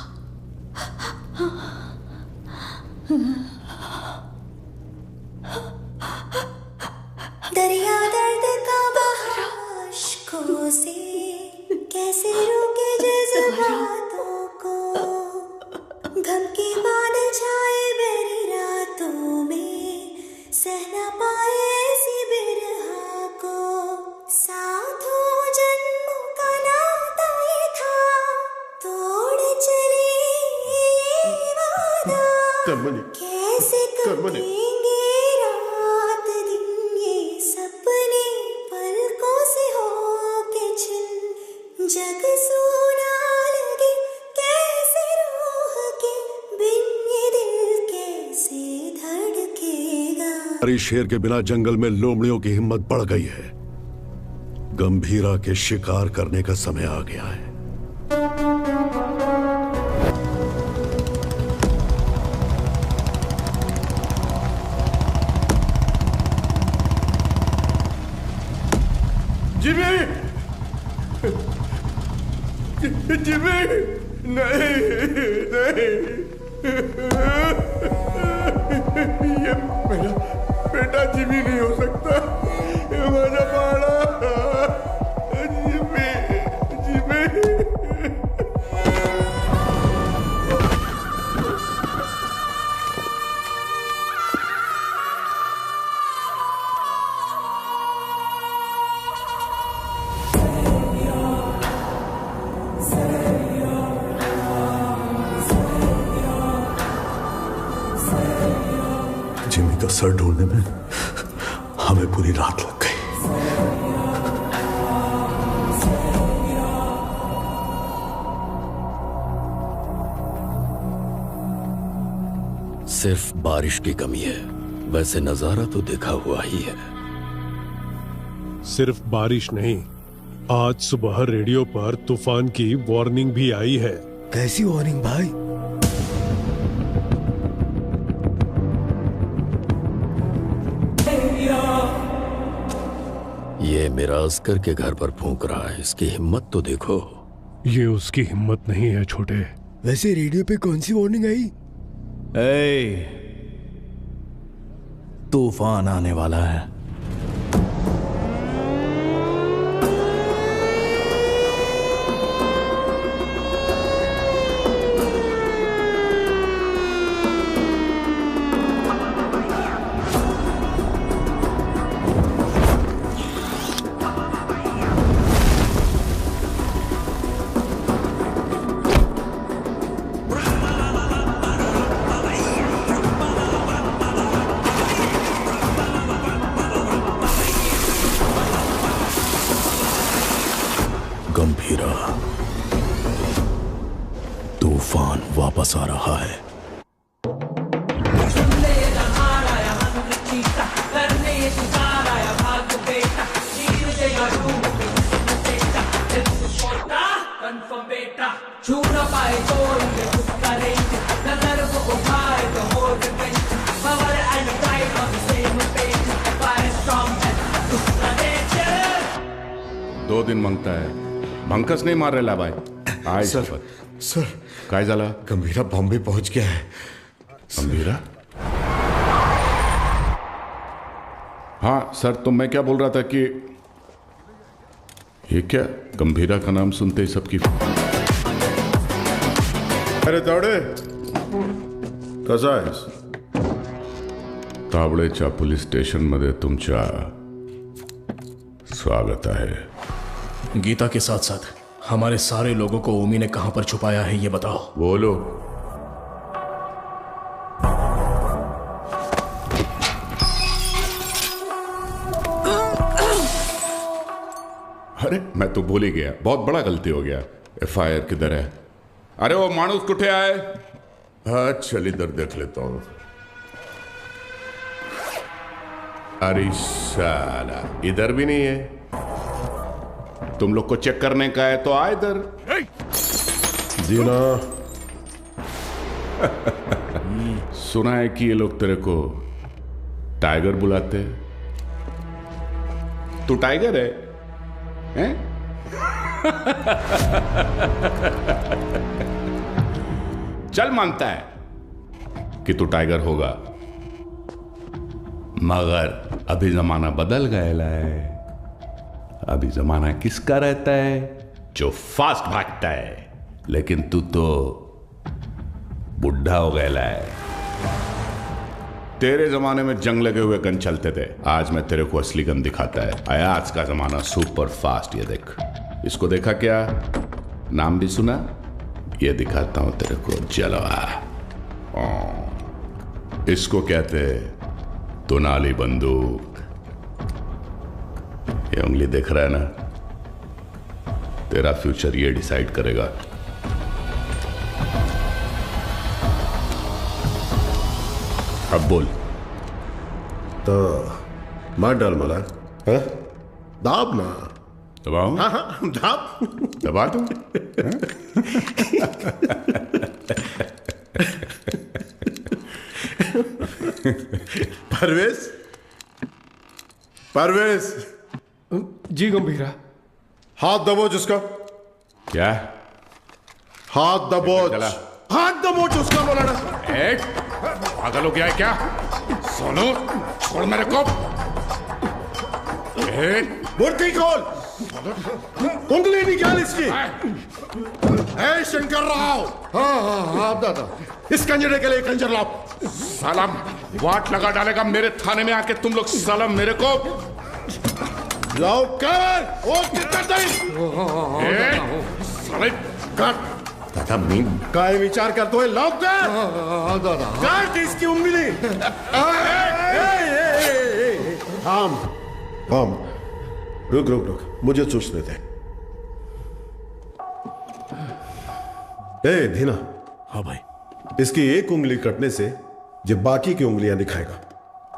दरिया दर्द का बहा अश्कों से कैसे रोके जज्बातों को, गम के बादल छाए मेरी रातों में, सह न पाए ऐसी बिरहा को। सातों जन्मों का नाता ये था, तोड़ चले वादा। कनमनी, कैसे करेंगे रात दिन ये सपने पलकों से हो के छिन। जग सोना लगे कैसे रूह के बिन, ये दिल कैसे धड़केगा। हरी शेर के बिना जंगल में लोमड़ियों की हिम्मत बढ़ गई है। गंभीरा के शिकार करने का समय आ गया है। जिमी, नहीं नहीं नहीं, ये मेरा बेटा जिमी नहीं हो सकता, ये मेरा बाड़ा जिमी जिमी। जिमी का सर ढूंढने में हमें पूरी रात लग गई। सिर्फ बारिश की कमी है, वैसे नजारा तो देखा हुआ ही है। सिर्फ बारिश नहीं, आज सुबह रेडियो पर तूफान की वार्निंग भी आई है। कैसी वार्निंग भाई? ये मेरा अस्कर के घर पर फूंक रहा है, इसकी हिम्मत तो देखो। ये उसकी हिम्मत नहीं है छोटे। वैसे रेडियो पे कौन सी वार्निंग आई? तूफान आने वाला है। गंभीरा, तूफान वापस आ रहा है। छू न पाए कोई ये उसका रेंज, नजर वो उठाए तो हो revenge, power and pride on the same page, fire strong and उसका नेचर। 2 दिन मांगता है, भंकस नाही मारलेला बाय। आय सर काय झाला? गंभीरा बॉम्बे पहुंच गया है। गंभीरा? हाँ सर, तो मैं क्या बोल रहा था कि ये क्या, गंभीरा का नाम सुनते ही सबकी। अरे तावडे, कसा आहेस? तावडेच्या पोलीस स्टेशन मध्ये तुमच्या स्वागत है। गीता के साथ साथ हमारे सारे लोगों को ओमी ने कहां पर छुपाया है, ये बताओ। बोलो। अरे मैं तो भूल ही गया, बहुत बड़ा गलती हो गया। FIR किधर है? अरे वो माणूस कुठे आए? हाँ चल इधर देख लेता हूं। अरे साला, इधर भी नहीं है। तुम लोग को चेक करने का है तो आ इधर। जीना। सुना है कि ये लोग तेरे को टाइगर बुलाते हैं। तू टाइगर है, हैं? चल मानता है कि तू टाइगर होगा, मगर अभी जमाना बदल गया है। अभी जमाना किसका रहता है? जो फास्ट भागता है। लेकिन तू तो बुढ़ा हो गया है। तेरे जमाने में जंग लगे हुए गन चलते थे, आज मैं तेरे को असली गन दिखाता है। आया आज का जमाना सुपर फास्ट। ये देख, इसको देखा क्या? नाम भी सुना? ये दिखाता हूं तेरे को जलवा। इसको कहते तोनाली बंदूक। ये उंगली देख रहा है ना? तेरा फ्यूचर ये डिसाइड करेगा। अब बोल। तो मार डाल मला, हाँ? दाब ना। दबाऊं? हाँ हाँ दाब। दबा दूं? परवेश, परवेश। जी गंभीरा। हाथ दबो जिसका। क्या? हाथ दबोच, हाथ दबोच उसका बोला ना। पागल हो गया है क्या? सोनू छोड़ मेरे को। मूर्ति खोल, उंगली निकाल इसकी। शंकर राव, हाँ दादा, इस कंजरे के लिए कंजर लाओ। सालम वाट लगा डालेगा मेरे थाने में आके तुम लोग। सालम मेरे को लाओ कर। ओ कितना दादा मीन काय विचार करते हो? लाओ कर दादा, काट इसकी उंगली। थाम थाम, रुक रुक रुक, मुझे सोचने दे। धीना। हाँ भाई। इसकी एक उंगली कटने से जब बाकी की उंगलियां दिखाएगा,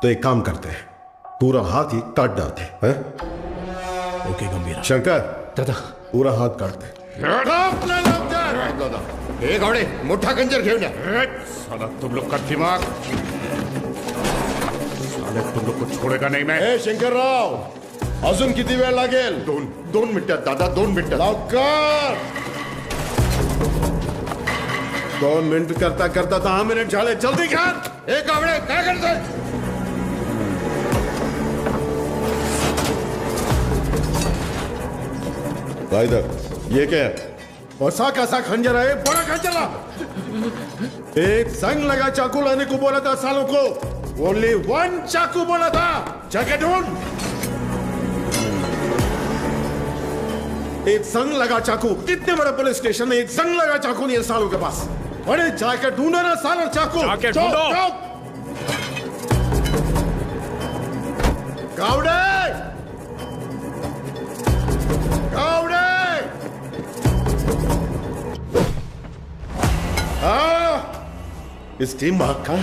तो एक काम करते हैं, पूरा हाथ ही काट डालते हैं। ओके गंभीरा। शंकर दादा, पूरा हात काढते. हे घोडे मोठा कंजर घेऊन या. साला तुम लोग का दिमाग, साले तुम लोग को छोड़ेगा नहीं मैं. हे शंकरराव, अजून किती वेळ लागेल? दोन मिनिटात दादा, 2 मिनिटात. लवकर. 2 मिनिट करता करता 10 मिनिट झाले. जल्दी कर. हे कावळे काय करतोय? इधर ये क्या है? ऐसा कैसा खंजर है? बड़ा खंजर है. एक संग लगा चाकू लाने को बोला था सालों को. ओनली 1 चाकू बोला था. जाके ढूंढ. एक संग लगा चाकू. कितने बड़े पुलिस स्टेशन में एक संग लगा चाकू नहीं है सालों के पास. अरे जाके ढूंढो ना सालों चाकू. जाके ढूंढो. कावड़े, कावड़े. इस टीम भाग का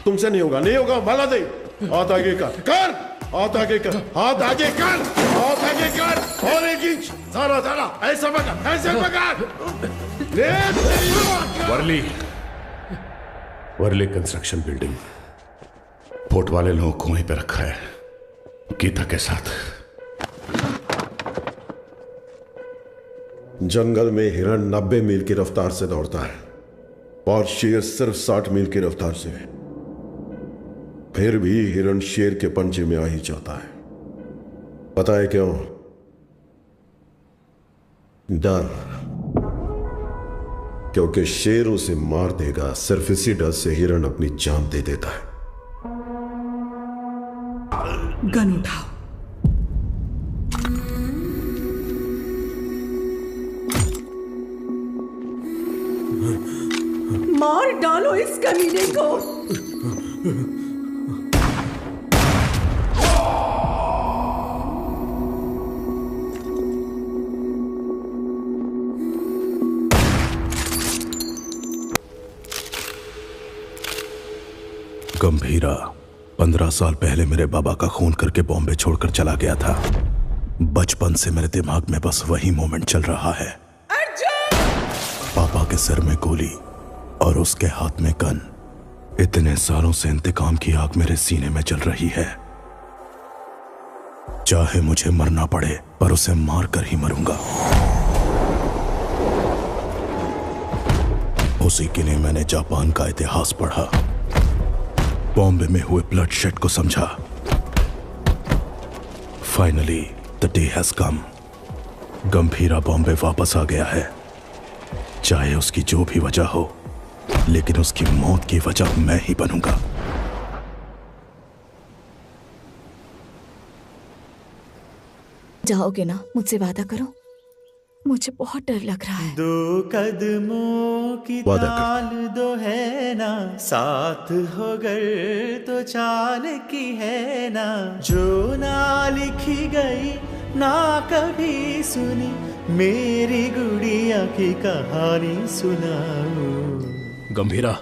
तुमसे नहीं होगा, नहीं होगा. माला दे. हाथ आगे कर, कर. हाथ आगे कर, हाथ आगे कर, हाथ आगे कर. और 1 इंच. सारा सारा ऐसा पकड़, ऐसे पकड़. Worli, Worli construction building. Port वाले लोगों को वहीं पे रखा है गीता के साथ. जंगल में हिरण 90 मील की रफ्तार से दौड़ता है और शेर सिर्फ 60 मील की रफ्तार से. फिर भी हिरण शेर के पंजे में आ ही जाता है. पता है क्यों? डर. क्योंकि शेर उसे मार देगा. सिर्फ इसी डर से हिरण अपनी जान दे देता है. गन उठाओ. मार डालो इस कमीने को. गंभीरा 15 साल पहले मेरे बाबा का खून करके बॉम्बे छोड़कर चला गया था. बचपन से मेरे दिमाग में बस वही मोमेंट चल रहा है. पापा के सिर में गोली और उसके हाथ में गन. इतने सालों से इंतकाम की आग मेरे सीने में जल रही है. चाहे मुझे मरना पड़े, पर उसे मार कर ही मरूंगा. उसी के लिए मैंने जापान का इतिहास पढ़ा, बॉम्बे में हुए ब्लडशेड को समझा. Finally the day has come. Gambhira Bombay वापस आ गया है. चाहे उसकी जो भी वजह हो, लेकिन उसकी मौत की वजह मैं ही बनूंगा. जाओगे ना? मुझसे वादा करो. मुझे बहुत डर लग रहा है. 2 कदमों की ताल दो है ना, साथ हो गर तो चाल की है ना, जो ना लिखी गई ना कभी सुनी, मेरी गुड़िया की कहानी सुनाओ. गंभीरा,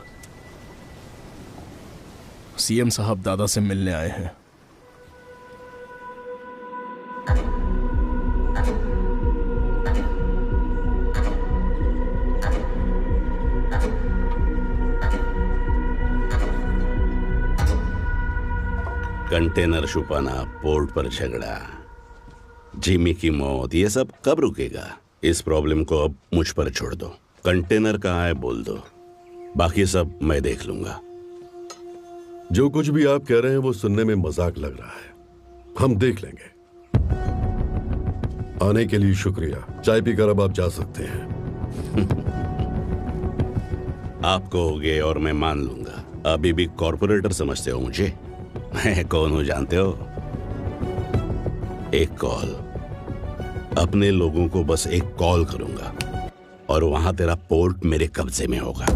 सीएम साहब दादा से मिलने आए हैं. कंटेनर छुपाना, पोर्ट पर झगड़ा, जिमी की मौत, ये सब कब रुकेगा? इस प्रॉब्लम को अब मुझ पर छोड़ दो। कंटेनर कहाँ है बोल दो, बाकी सब मैं देख लूंगा। जो कुछ भी आप कह रहे हैं वो सुनने में मजाक लग रहा है, हम देख लेंगे। आने के लिए शुक्रिया। चाय पीकर अब आप जा सकते हैं। आप कहोगे और मैं मान लूंगा। अभी भी कॉर्पोरेटर समझते हो मुझे? मैं कौन हूं जानते हो? एक कॉल, अपने लोगों को बस एक कॉल करूंगा और वहां तेरा पोर्ट मेरे कब्जे में होगा।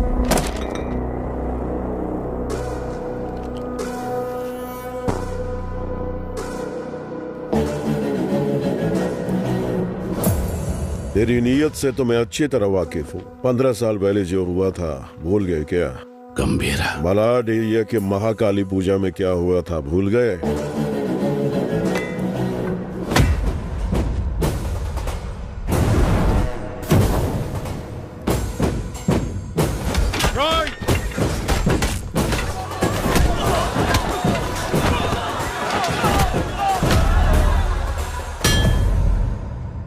तेरी नीयत से तो मैं अच्छी तरह वाकिफ हूँ। 15 साल पहले जो हुआ था भूल गए क्या? गंभीरा मलाड एरिया के महाकाली पूजा में क्या हुआ था भूल गए?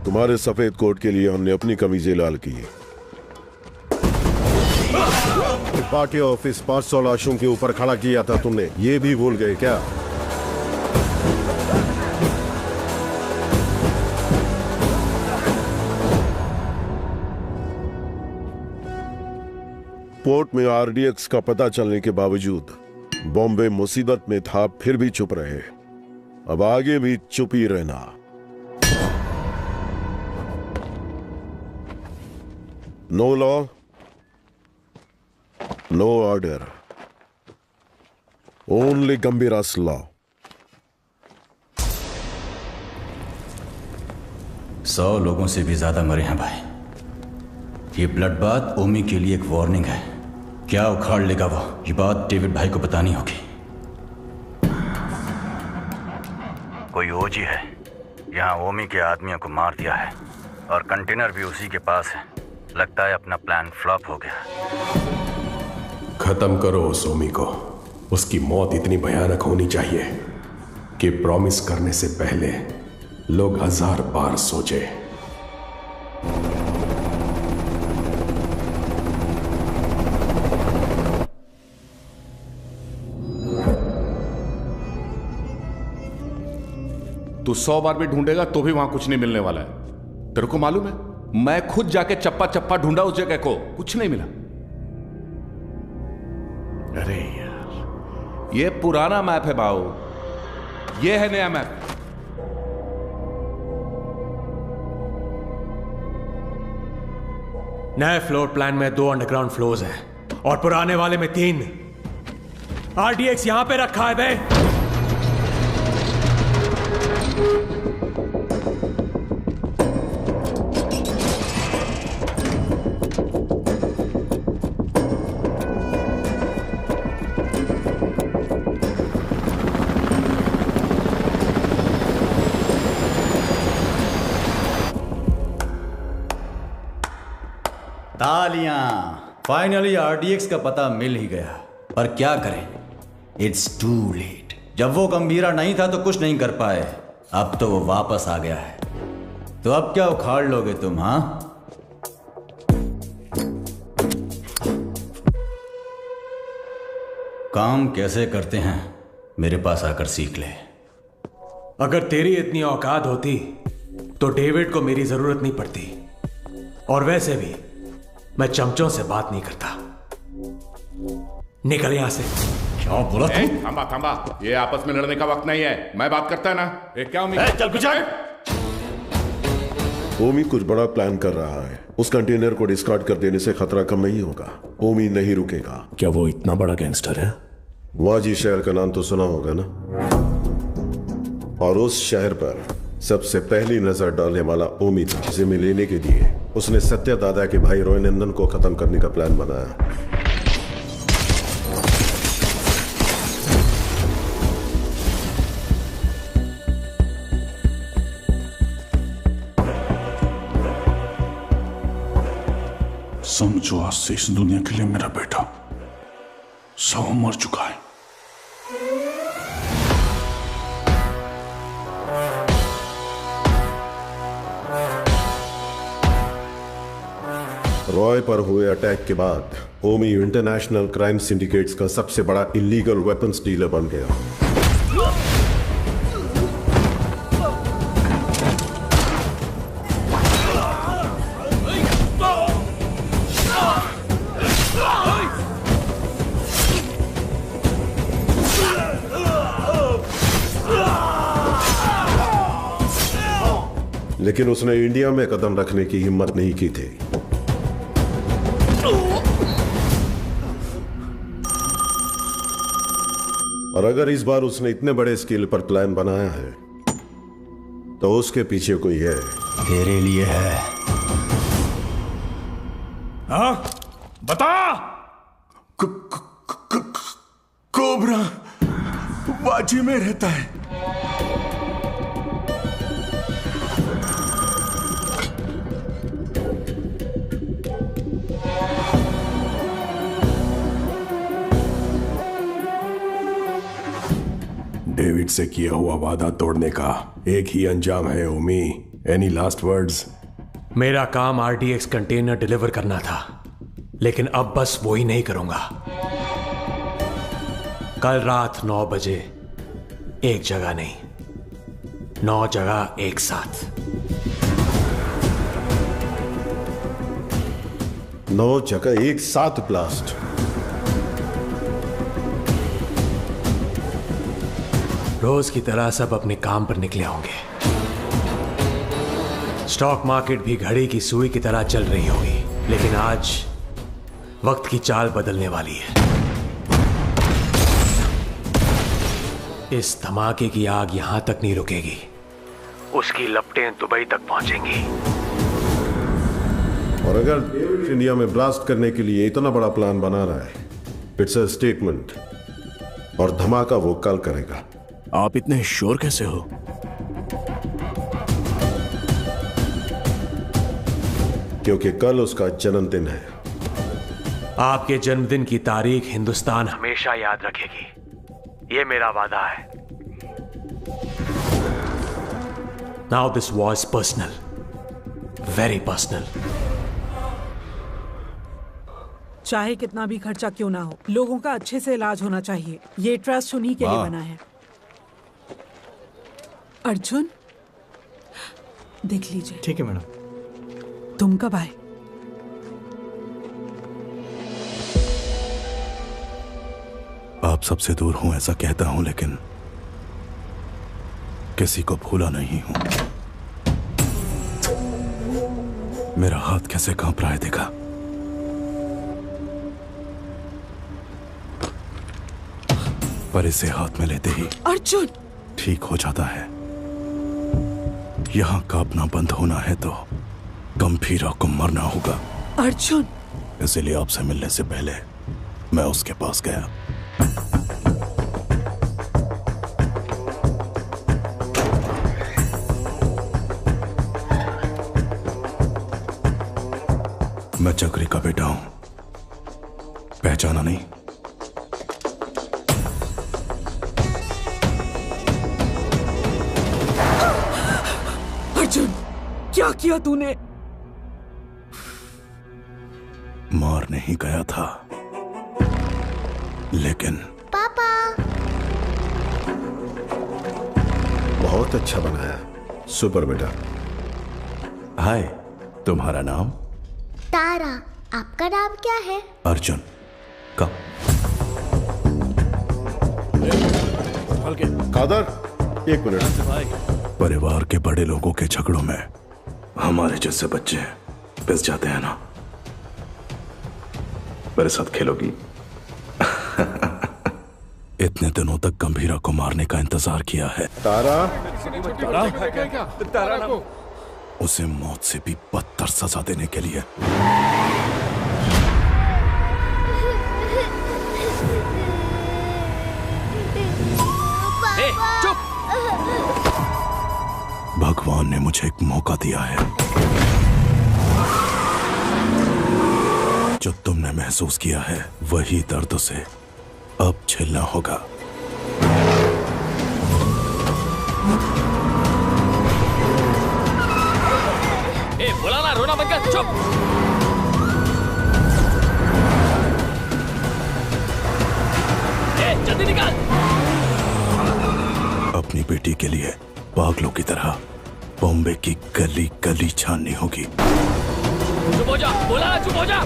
तुम्हारे सफेद कोट के लिए हमने अपनी कमीजें लाल की। पार्टी ऑफिस 500 लाशों के ऊपर खड़ा किया था तुमने, ये भी भूल गए क्या? पोर्ट में आरडीएक्स का पता चलने के बावजूद बॉम्बे मुसीबत में था, फिर भी चुप रहे। अब आगे भी चुप ही रहना। No law, no order. Only Gambhira's law. 100 लोगों से भी ज्यादा मरे हैं भाई। ये ब्लड बात ओमी के लिए एक वार्निंग है। क्या उखाड़ लेगा वो, ये बात डेविड भाई को बतानी होगी। कोई ओजी है यहाँ ओमी के आदमियों को मार दिया है और कंटेनर भी उसी के पास है। लगता है अपना प्लान फ्लॉप हो गया। खत्म करो उस ओमी को। उसकी मौत इतनी भयानक होनी चाहिए कि प्रॉमिस करने से पहले लोग 1000 बार सोचे। तू 100 बार भी ढूंढेगा तो भी वहां कुछ नहीं मिलने वाला है। तेरे को मालूम है, मैं खुद जाके चप्पा चप्पा ढूंढा उस जगह को, कुछ नहीं मिला। अरे यार, ये पुराना मैप है बाऊ, ये है नया मैप। नए फ्लोर प्लान में 2 अंडरग्राउंड फ्लोर्स हैं और पुराने वाले में 3। आरडीएक्स यहां पे रखा है बे। तालियां, फाइनली आरडीएक्स का पता मिल ही गया। पर क्या करें, इट्स टू लेट। जब वो गंभीरा नहीं था तो कुछ नहीं कर पाए, अब तो वो वापस आ गया है। तो अब क्या उखाड़ लोगे तुम? हाँ, काम कैसे करते हैं मेरे पास आकर सीख ले। अगर तेरी इतनी औकात होती तो डेविड को मेरी जरूरत नहीं पड़ती। और वैसे भी मैं चमचों से बात नहीं करता। निकल यहां से। क्या बोला तू? थांबा थांबा, ये आपस में लड़ने का वक्त नहीं है। मैं बात करता है ना। क्या उम्मीद? चल पीछे। ओमी कुछ बड़ा प्लान कर रहा है। उस कंटेनर को डिस्कार्ड कर देने से खतरा कम नहीं होगा। ओमी नहीं रुकेगा। क्या वो इतना बड़ा गैंगस्टर है? वाजी शहर का नाम तो सुना होगा ना। और उस शहर पर सबसे पहली नजर डालने वाला ओमी था, जिसे मैं लेने के लिए उसने सत्या दादा के भाई रॉय नंदन को खत्म करने का प्लान बनाया। समझो, आज से इस दुनिया के लिए मेरा बेटा 100 मर चुका है। रॉय पर हुए अटैक के बाद ओमी इंटरनेशनल क्राइम सिंडिकेट्स का सबसे बड़ा इलीगल वेपन्स डीलर बन गया। लेकिन उसने इंडिया में कदम रखने की हिम्मत नहीं की थी। और अगर इस बार उसने इतने बड़े स्केल पर प्लान बनाया है तो उसके पीछे कोई है। तेरे लिए है। हाँ बता। कोबरा बाजी में रहता है। डेविड से किया हुआ वादा तोड़ने का एक ही अंजाम है ओमी। Any last words? मेरा काम आरडीएक्स कंटेनर डिलीवर करना था, लेकिन अब बस वो ही नहीं करूंगा। कल रात 9 बजे एक जगह नहीं, 9 जगह एक साथ। 9 जगह एक साथ ब्लास्ट। रोज की तरह सब अपने काम पर निकले होंगे। स्टॉक मार्केट भी घड़ी की सुई की तरह चल रही होगी, लेकिन आज वक्त की चाल बदलने वाली है। इस धमाके की आग यहां तक नहीं रुकेगी, उसकी लपटें दुबई तक पहुंचेंगी। और अगर डेविड इंडिया में ब्लास्ट करने के लिए इतना बड़ा प्लान बना रहा है, इट्स अ स्टेटमेंट, और धमाका वो कल करेगा। आप इतने श्योर कैसे हो? क्योंकि कल उसका जन्मदिन है। आपके जन्मदिन की तारीख हिंदुस्तान हमेशा याद रखेगी, ये मेरा वादा है। Now this was personal, very personal. चाहे कितना भी खर्चा क्यों ना हो, लोगों का अच्छे से इलाज होना चाहिए। ये ट्रस्ट उन्हीं के लिए बना है। अर्जुन, देख लीजिए। ठीक है मैडम। तुम कब आए? आप सबसे दूर हूं ऐसा कहता हूं, लेकिन किसी को भूला नहीं हूं। मेरा हाथ कैसे कांप रहा है देखा? पर इसे हाथ में लेते ही अर्जुन ठीक हो जाता है। यहां कांपना बंद होना है तो गंभीरा को मरना होगा। अर्जुन, इसलिए आपसे मिलने से पहले मैं उसके पास गया। मैं चक्री का बेटा हूं, पहचाना नहीं? अर्जुन, क्या किया तूने? मार नहीं गया था, लेकिन पापा। बहुत अच्छा बनाया, सुपर बेटा। हाय, तुम्हारा नाम? तारा। आपका नाम क्या है? अर्जुन। कब? कादर, 1 मिनट। परिवार के बड़े लोगों के झगड़ों में हमारे जैसे बच्चे पिस जाते हैं ना। मेरे साथ खेलोगी? इतने दिनों तक गंभीरा को मारने का इंतजार किया है। तारा, तारा को उसे मौत से भी बदतर सजा देने के लिए। चुप। भगवान ने मुझे एक मौका दिया है। जो तुमने महसूस किया है वही दर्द से अब झेलना होगा। बोला ना, रोना बंद कर, चुप। जल्दी निकाल। अपनी बेटी के लिए पागलों की तरह बॉम्बे की गली गली छाननी होगी। चुप हो जा, बोला ना चुप हो जा।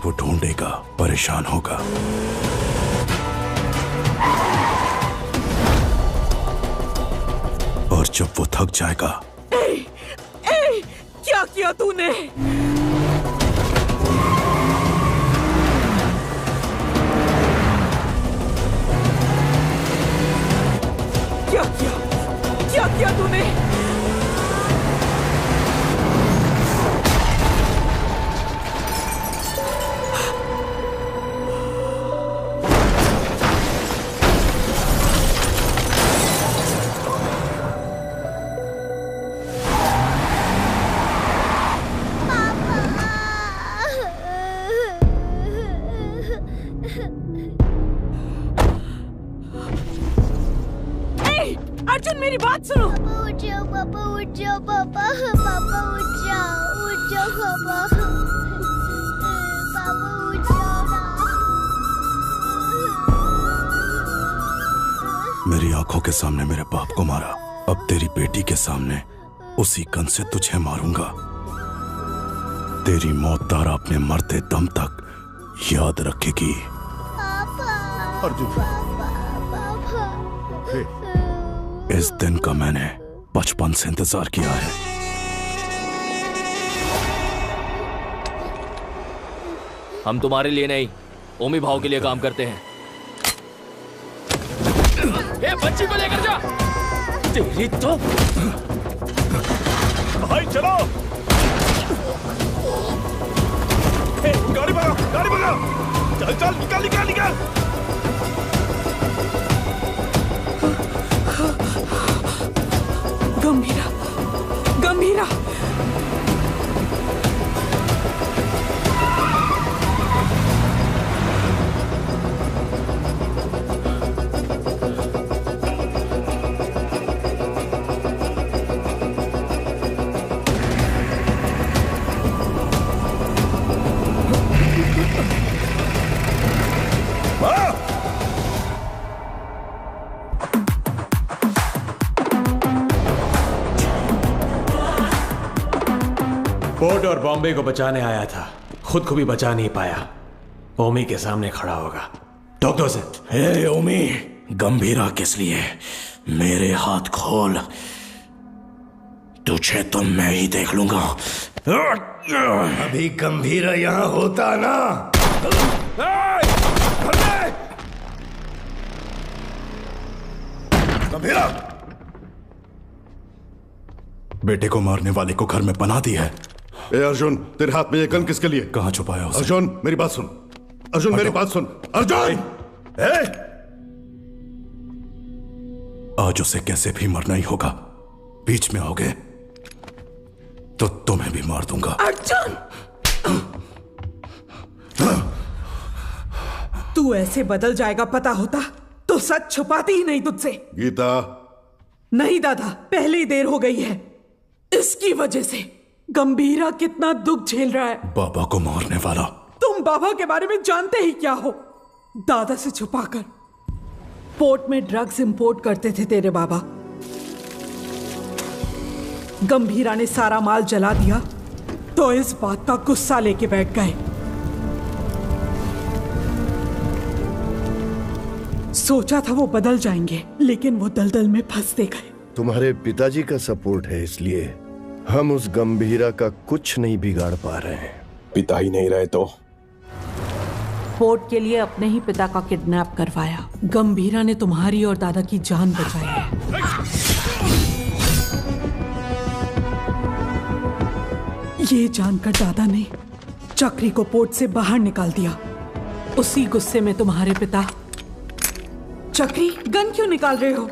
वो ढूंढेगा, परेशान होगा। और जब वो थक जाएगा। क्या किया तूने? क्या किया तूने? अर्जुन मेरी बात सुनो। उठ जाओ पापा, उठ जाओ पापा, पापा उठ जाओ पापा, पापा उठ जाओ ना। मेरी आंखों के सामने मेरे बाप को मारा, अब तेरी बेटी के सामने उसी गन से तुझे मारूंगा। तेरी मौत तारा अपने मरते दम तक याद रखेगी। अर्जुन, इस दिन का मैंने बचपन से इंतजार किया है। हम तुम्हारे लिए नहीं, ओमी भाव के लिए काम करते हैं। ए, बच्ची को लेकर जा। तेरी तो भाई चलो। ए, गाड़ी भगा, गाड़ी भगा। चल चल, निकल निकल निकल। गंभीरा, गंभीरा। पोर्ट और बॉम्बे को बचाने आया था, खुद को भी बचा नहीं पाया। ओमी के सामने खड़ा होगा। ठोक दो उसे। हे ओमी, गंभीरा किस लिए? मेरे हाथ खोल, तुझे तो मैं ही देख लूंगा। अभी गंभीरा यहां होता ना। गंभीरा, बेटे को मारने वाले को घर में पनाह दी है। ए अर्जुन, तेरे हाथ में ये गन किसके लिए? कहां छुपाया उसे? अर्जुन मेरी बात सुन, अर्जुन मेरी बात सुन, अर्जुन। आज उसे कैसे भी मरना ही होगा। बीच में आओगे तो तुम्हें भी मार दूंगा। अर्जुन, तू ऐसे बदल जाएगा पता होता तो सच छुपाती ही नहीं तुझसे। गीता। नहीं दादा, पहले ही देर हो गई है। इसकी वजह से गंभीरा कितना दुख झेल रहा है। बाबा को मारने वाला। तुम बाबा के बारे में जानते ही क्या हो? दादा से छुपाकर पोर्ट में ड्रग्स इंपोर्ट करते थे तेरे बाबा। गंभीरा ने सारा माल जला दिया तो इस बात का गुस्सा लेके बैठ गए। सोचा था वो बदल जाएंगे, लेकिन वो दलदल में फंसते गए। तुम्हारे पिताजी का सपोर्ट है, इसलिए हम उस गंभीरा का कुछ नहीं बिगाड़ पा रहे हैं। पिता ही नहीं रहे तो? पोर्ट के लिए अपने ही पिता का किडनैप करवाया। गंभीरा ने तुम्हारी और दादा की जान बचाई है। ये जानकर दादा ने चक्री को पोर्ट से बाहर निकाल दिया। उसी गुस्से में तुम्हारे पिता। चक्री, गन क्यों निकाल रहे हो?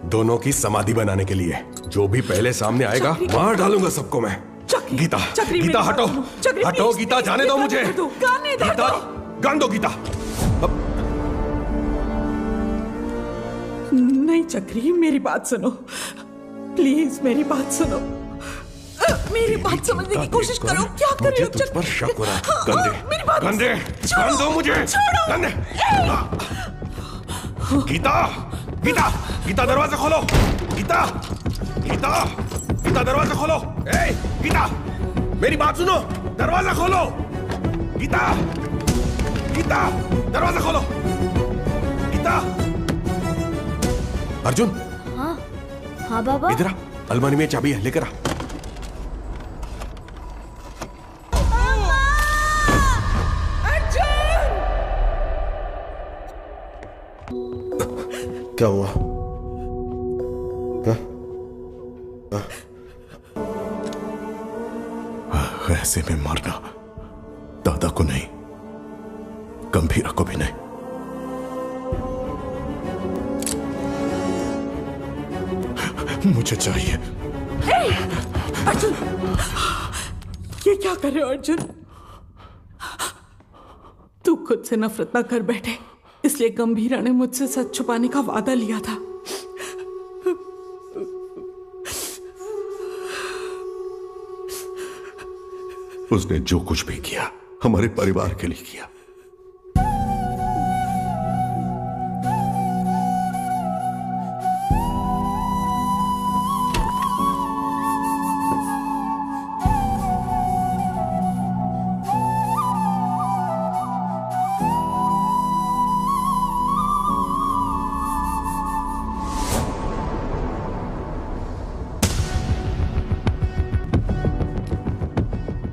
दोनों की समाधि बनाने के लिए। जो भी पहले सामने आएगा मार डालूंगा सबको मैं। गीता, गीता हटो, हटो गीता, जाने दो मुझे। गीता, गन दो गीता। गन नहीं चक्री, मेरी बात सुनो प्लीज, मेरी बात सुनो, मेरी बात समझने की कोशिश करो। क्या कर रहे हो? तुझ पर शक हो रहा है। गंदे गंदे दो मुझे, गंदे। गीता गीता गीता दरवाजा खोलो, गीता गीता गीता दरवाजा खोलो। ए गीता मेरी बात सुनो, दरवाजा खोलो। गीता गीता दरवाजा खोलो। गीता। अर्जुन। हाँ हाँ बाबा। इधर आ, अलमारी में चाबी है, लेकर आ। क्या हुआ? ऐसे में मारना दादा को नहीं, गंभीरा को भी नहीं। मुझे चाहिए। अर्जुन, ये क्या कर रहे हो अर्जुन? तू खुद से नफरत ना कर बैठे, इसलिए गंभीरा ने मुझसे सच छुपाने का वादा लिया था। उसने जो कुछ भी किया हमारे परिवार के लिए किया।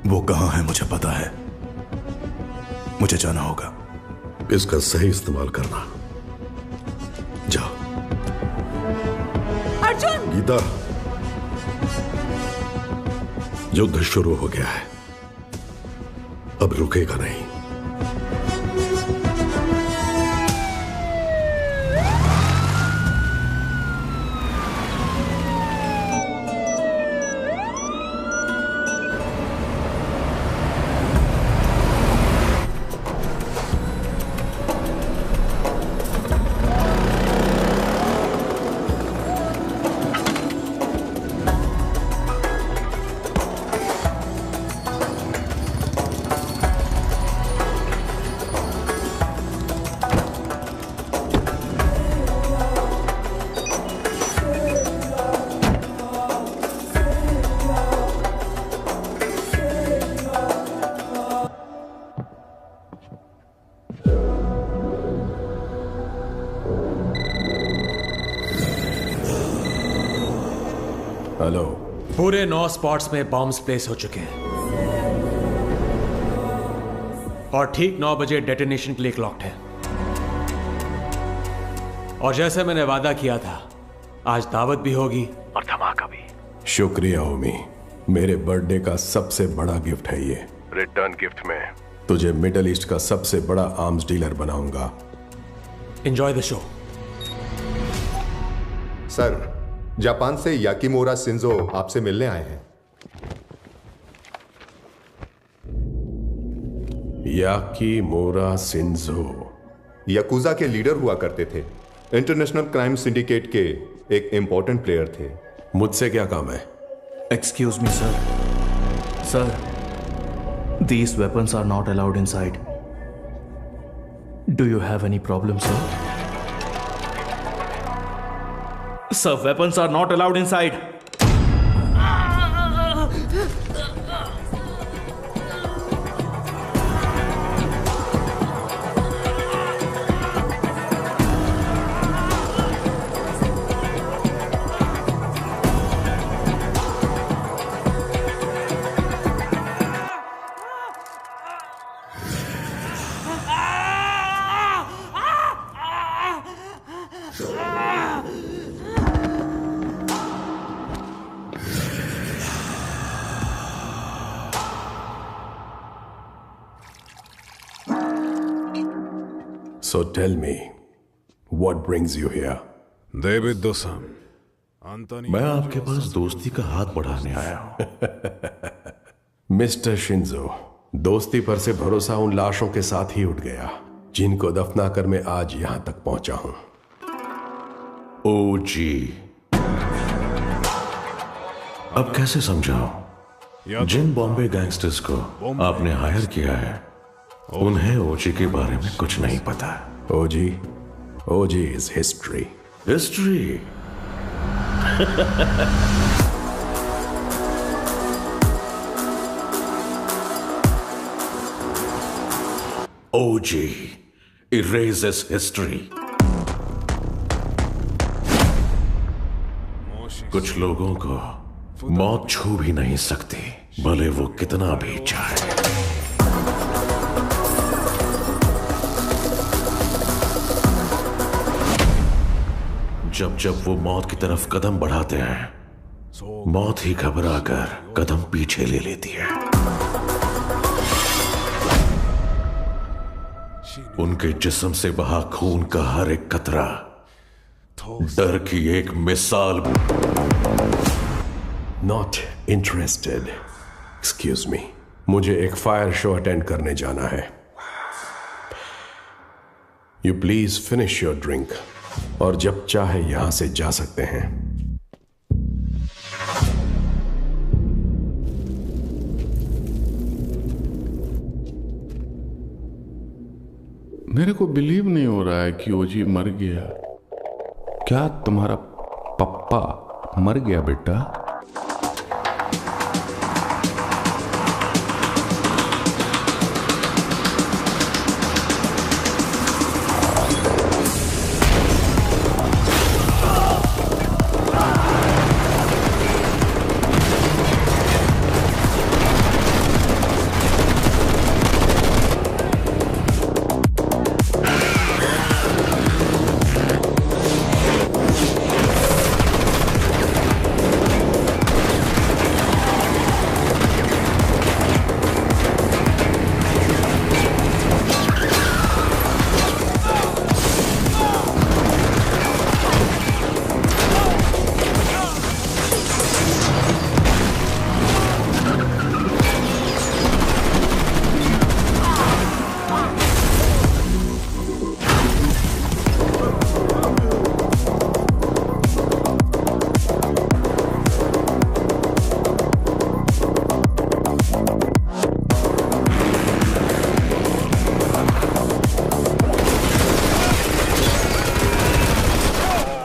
वो कहां है मुझे पता है, मुझे जाना होगा। इसका सही इस्तेमाल करना। जाओ। अर्जुन। गीता, युद्ध शुरू हो गया है, अब रुकेगा नहीं। हेलो। पूरे 9 स्पॉट्स में बॉम्ब्स प्लेस हो चुके हैं और ठीक 9 बजे डेटोनेशन के लिए क्लॉक्ड है। और जैसे मैंने वादा किया था, आज दावत भी होगी और धमाका भी। शुक्रिया ओमी, मेरे बर्थडे का सबसे बड़ा गिफ्ट है ये। रिटर्न गिफ्ट में तुझे मिडिल ईस्ट का सबसे बड़ा आर्म्स डीलर बनाऊंगा। Enjoy the show. Sir, Japan से याकीमोरा शिंजो आपसे मिलने आए हैं। याकीमोरा शिंजो याकुजा के लीडर हुआ करते थे, इंटरनेशनल क्राइम सिंडिकेट के एक इंपॉर्टेंट प्लेयर थे। मुझसे क्या काम है? Excuse me sir. Sir, these weapons are not allowed inside. Do you have any problem, sir? Sir, weapons are not allowed inside. So tell me, what brings you here? David दोसम, मैं आपके पास दोस्ती का हाथ बढ़ाने आया हूं। मिस्टर शिंजो, दोस्ती पर से भरोसा उन लाशों के साथ ही उठ गया जिनको दफना कर मैं आज यहां तक पहुंचा हूं। ओजी। अब कैसे समझाऊं? जिन बॉम्बे गैंगस्टर्स को आपने हायर किया है उन्हें ओजी के बारे में कुछ नहीं पता। OG is history. History? OG erases history। कुछ लोगों को मौत छू भी नहीं सकती, भले वो कितना भी चाहे। जब जब वो मौत की तरफ कदम बढ़ाते हैं, मौत ही घबरा कर कदम पीछे ले लेती है। उनके जिस्म से बहा खून का हर एक कतरा डर की एक मिसाल। Not interested. एक्सक्यूज मी, मुझे एक फायर शो अटेंड करने जाना है। You please finish your drink और जब चाहे यहां से जा सकते हैं। मेरे को बिलीव नहीं हो रहा है कि ओजी मर गया। क्या तुम्हारा पप्पा मर गया बेटा?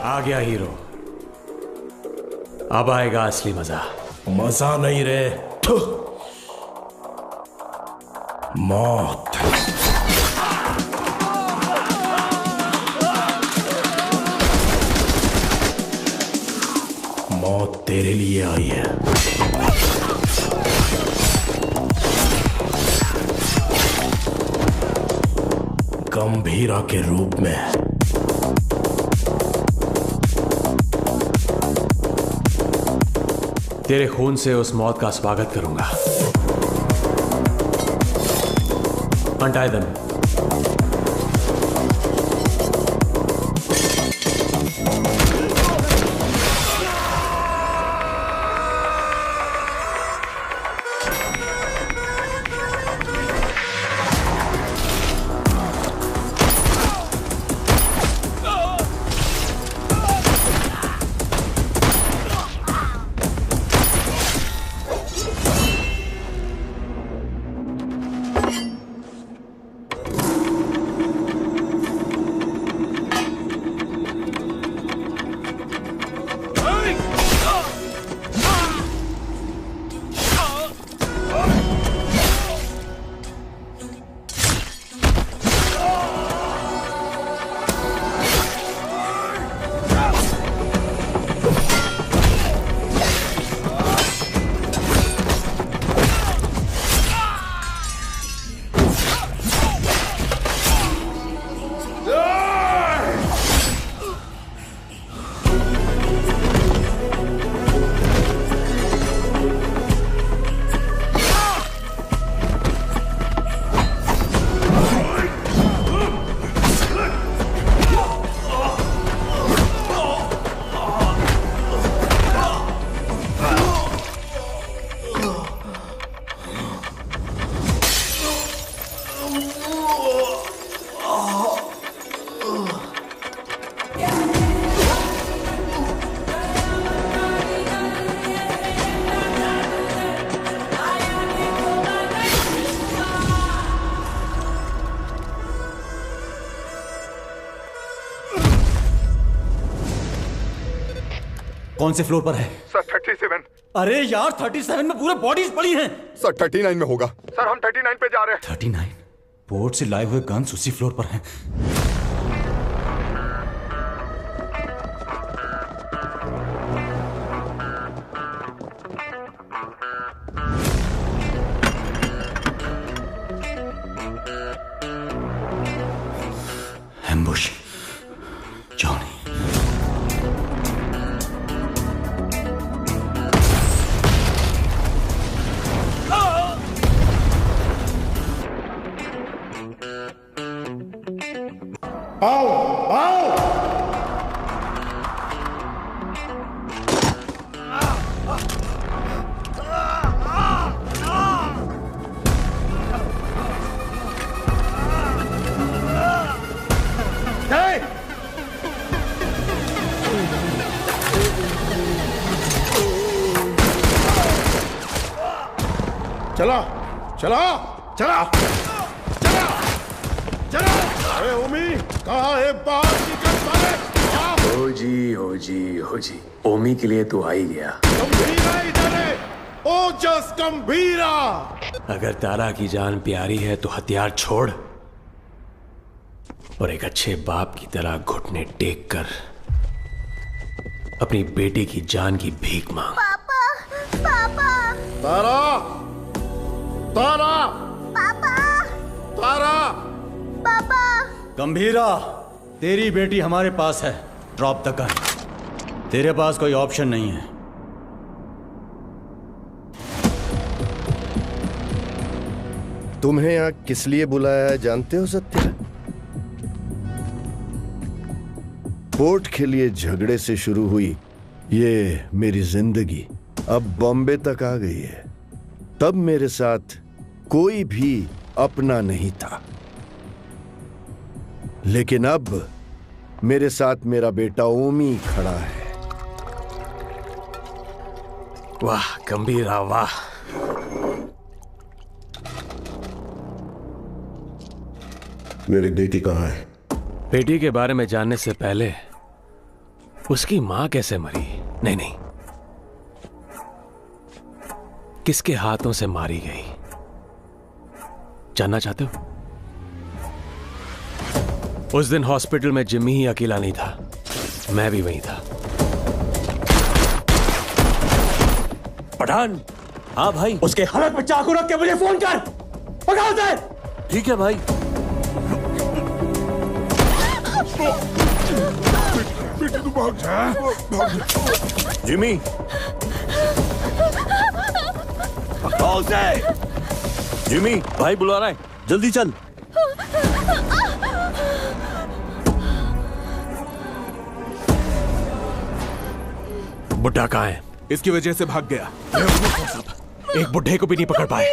आ गया हीरो, अब आएगा असली मजा। मजा नहीं रे, मौत। मौत तेरे लिए आई है। गंभीरा के रूप में। तेरे खून से उस मौत का स्वागत करूंगा। Untie them. कौन से फ्लोर पर है? सर 37। अरे यार 37 में पूरे बॉडीज पड़ी हैं। सर 39 में होगा। सर हम 39 पे जा रहे हैं। 39? पोर्ट से लाए हुए गन्स उसी फ्लोर पर हैं। एम्बुश। जॉनी। आओ आओ। चला चला चला चला चला। अरे ओमी कहाँ है? बाहर निकल साले। हो जी ओमी के लिए तो आ ही गया। गंभीरा इधर है। ओजस गंभीरा। अगर तारा की जान प्यारी है तो हथियार छोड़ और एक अच्छे बाप की तरह घुटने टेक कर अपनी बेटी की जान की भीख मांग। पापा पापा तारा तारा पापा तारा। पापा गंभीरा, तेरी बेटी हमारे पास है। Drop the gun. तेरे पास कोई ऑप्शन नहीं है। तुम्हें यहाँ किस लिए बुलाया है जानते हो सत्या? पोर्ट के लिए झगड़े से शुरू हुई ये मेरी जिंदगी अब बॉम्बे तक आ गई है। तब मेरे साथ कोई भी अपना नहीं था, लेकिन अब मेरे साथ मेरा बेटा ओमी खड़ा है। वाह गंभीरा वाह। मेरी बेटी कहाँ है? बेटी के बारे में जानने से पहले उसकी मां कैसे मरी? नहीं, किसके हाथों से मारी गई जानना चाहते हो? उस दिन हॉस्पिटल में जिम्मी ही अकेला नहीं था, मैं भी वहीं था। पठान। हाँ भाई। उसके हालत में चाकू रख के मुझे फोन कर। पकड़ो उसे। ठीक है भाई। बेटी तू भाग जा। जिमी पकड़ो उसे। जिमी भाई बुला रहा है, जल्दी चल। बुड्ढा कहाँ है? इसकी वजह से भाग गया। एक बुड्ढे को भी नहीं पकड़ पाए।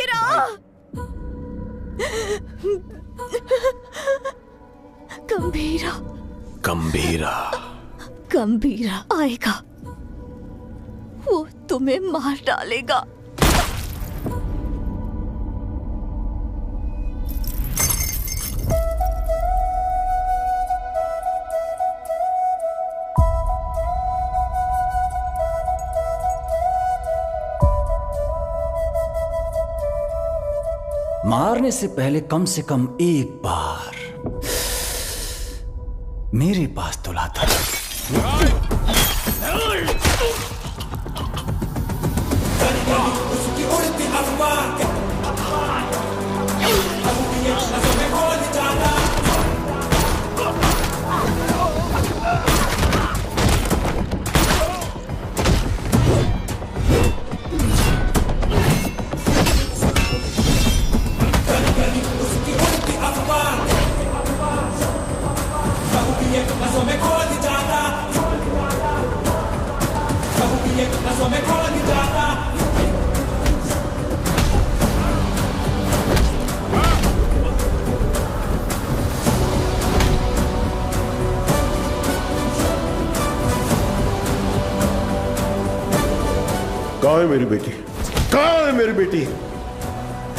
गंभीरा गंभीरा गंभीरा आएगा, वो तुम्हें मार डालेगा। मारने से पहले कम से कम एक बार मेरे पास तो लाता। कहाँ है मेरी बेटी? कहाँ है मेरी बेटी?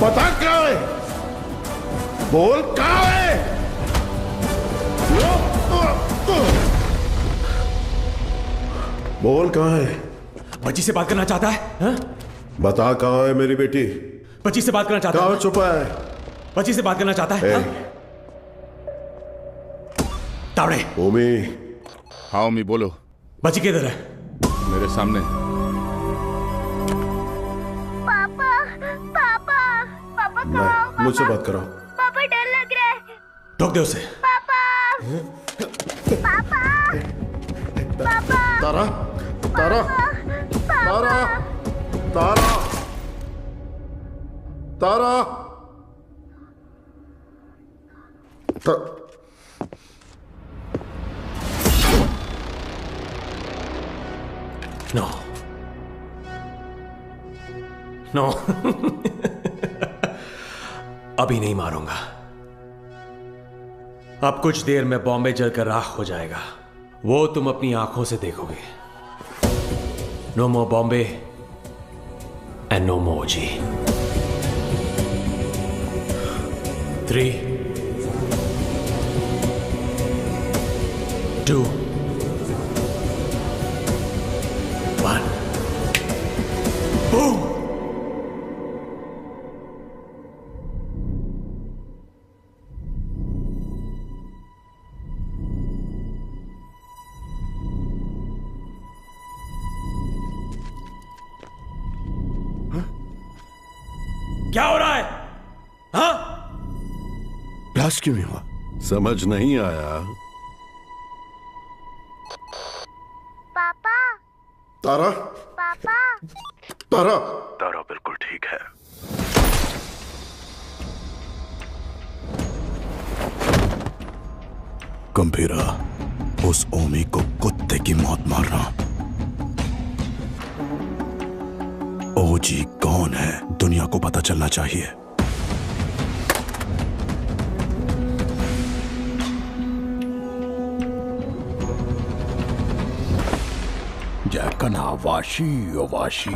पता कहाँ है? बोल कहाँ है? बोल कहाँ है? बच्ची से बात करना चाहता है हा? बता कहाँ है मेरी बेटी? बच्ची से बात करना चाहता है। कहाँ छुपा है? बच्ची से बात करना चाहता है हा? तावड़े। ओमी। हाँ ओमी बोलो। बच्ची किधर है? मेरे सामने। पापा पापा पापा कहाँ? मुझसे बात करो। पापा डर लग रहा है। ठोक दे उसे। पापा पापा पापा तारा तारा तारा तारा तारा नो नो अभी नहीं मारूंगा। अब कुछ देर में बॉम्बे जलकर राख हो जाएगा, वो तुम अपनी आंखों से देखोगे। No more Bombay and no more G. 3 2 1 boom. क्या हो रहा है? हाँ? ब्लास्ट क्यों नहीं हुआ? समझ नहीं आया। पापा तारा पापा तारा तारा बिल्कुल ठीक है। गंभीरा, उस ओमी को कुत्ते की मौत मारना। ओजी कौन है दुनिया को पता चलना चाहिए। जैकना वाशी ओ वाशी,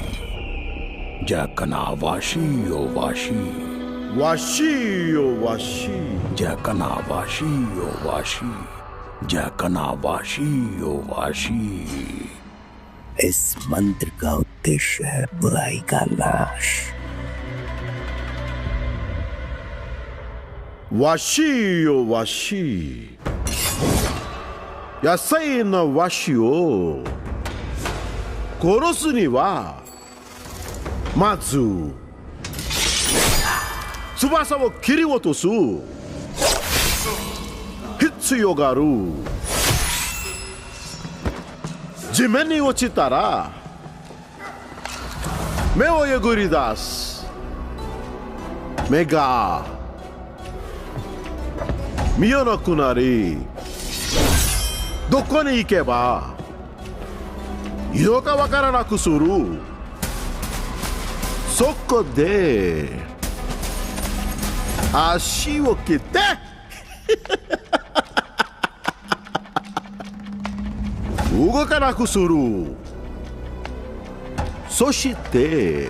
जैकना वाशी ओ वाशी, वाशी ओ वाशी, जैकना वाशी ओ वाशी, जैकना वाशी ओ वाशी। इस मंत्र का उद्देश्य है बुराई का नाश। वाशी ओ वाशी, यासई न वाशी ओ कोरोसु नि wa mazu tsubasa wo kiriotosu hitsuyo ga aru. 地面に落ちたら目をえぐり出す。目が見えなくなり、どこに行けばいいのかわからなくする。そこで足を切って動かなくする。そして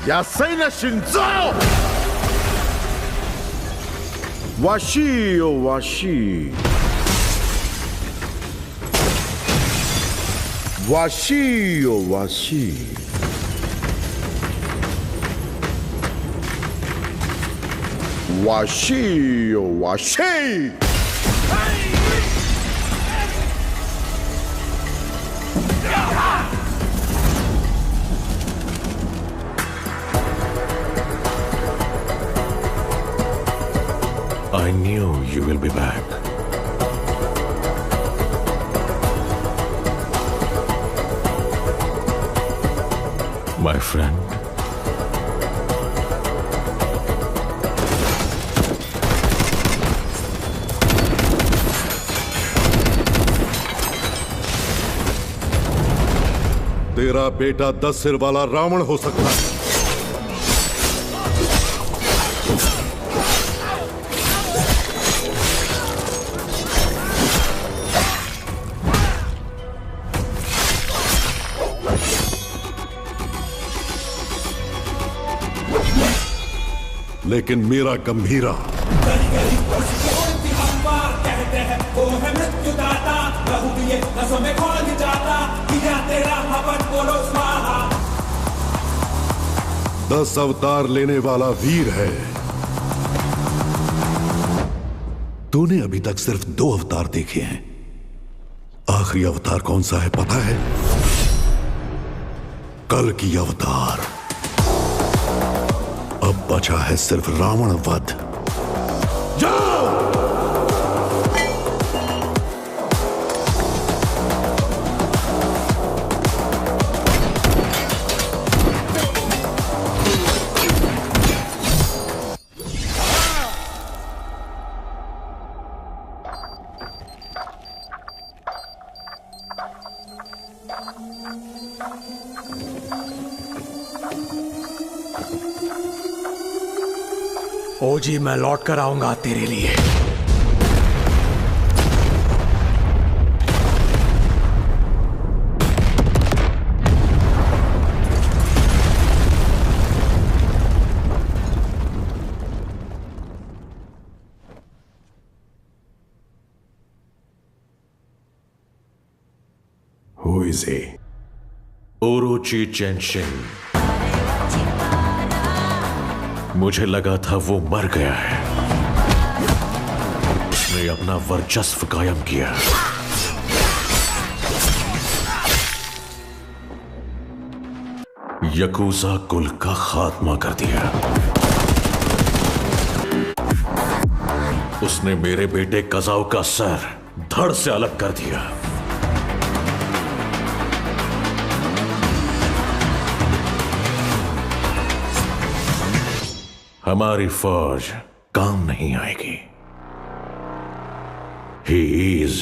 野菜な心臓。わしよわし、わしよわし、わしよわし。I knew you will be back. My friend. तेरा बेटा 10 सिर वाला रावण हो सकता है, लेकिन मेरा गंभीरा कहते हैं वो है मृत्युदाता, लहू दिए नसों में घोल जाता। 10 अवतार लेने वाला वीर है। तूने अभी तक सिर्फ 2 अवतार देखे हैं। आखिरी अवतार कौन सा है पता है? कल की अवतार। अब बचा है सिर्फ रावण वध। जाओ! ओजी, मैं लौट कर आऊंगा तेरे लिए। Who is he? ओरोची चेनशिन। मुझे लगा था वो मर गया है। उसने अपना वर्चस्व कायम किया। यकूजा कुल का खात्मा कर दिया। उसने मेरे बेटे कजाओ का सर धड़ से अलग कर दिया। हमारी फौज काम नहीं आएगी। He is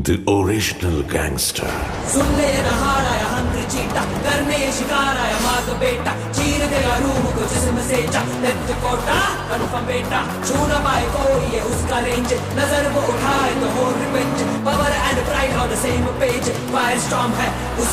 the original gangster. सुन ले नहार आया हंटर चीता, करने ये शिकार आया माँ का बेटा, चीर देगा रूह को जिस्म से जा, डेथ कोटा कन्फर्म बेटा, छू ना पाए कोई ये उसका रेंज, नजर वो उठाए तो हो revenge, power and pride on the same page, fire storm है उस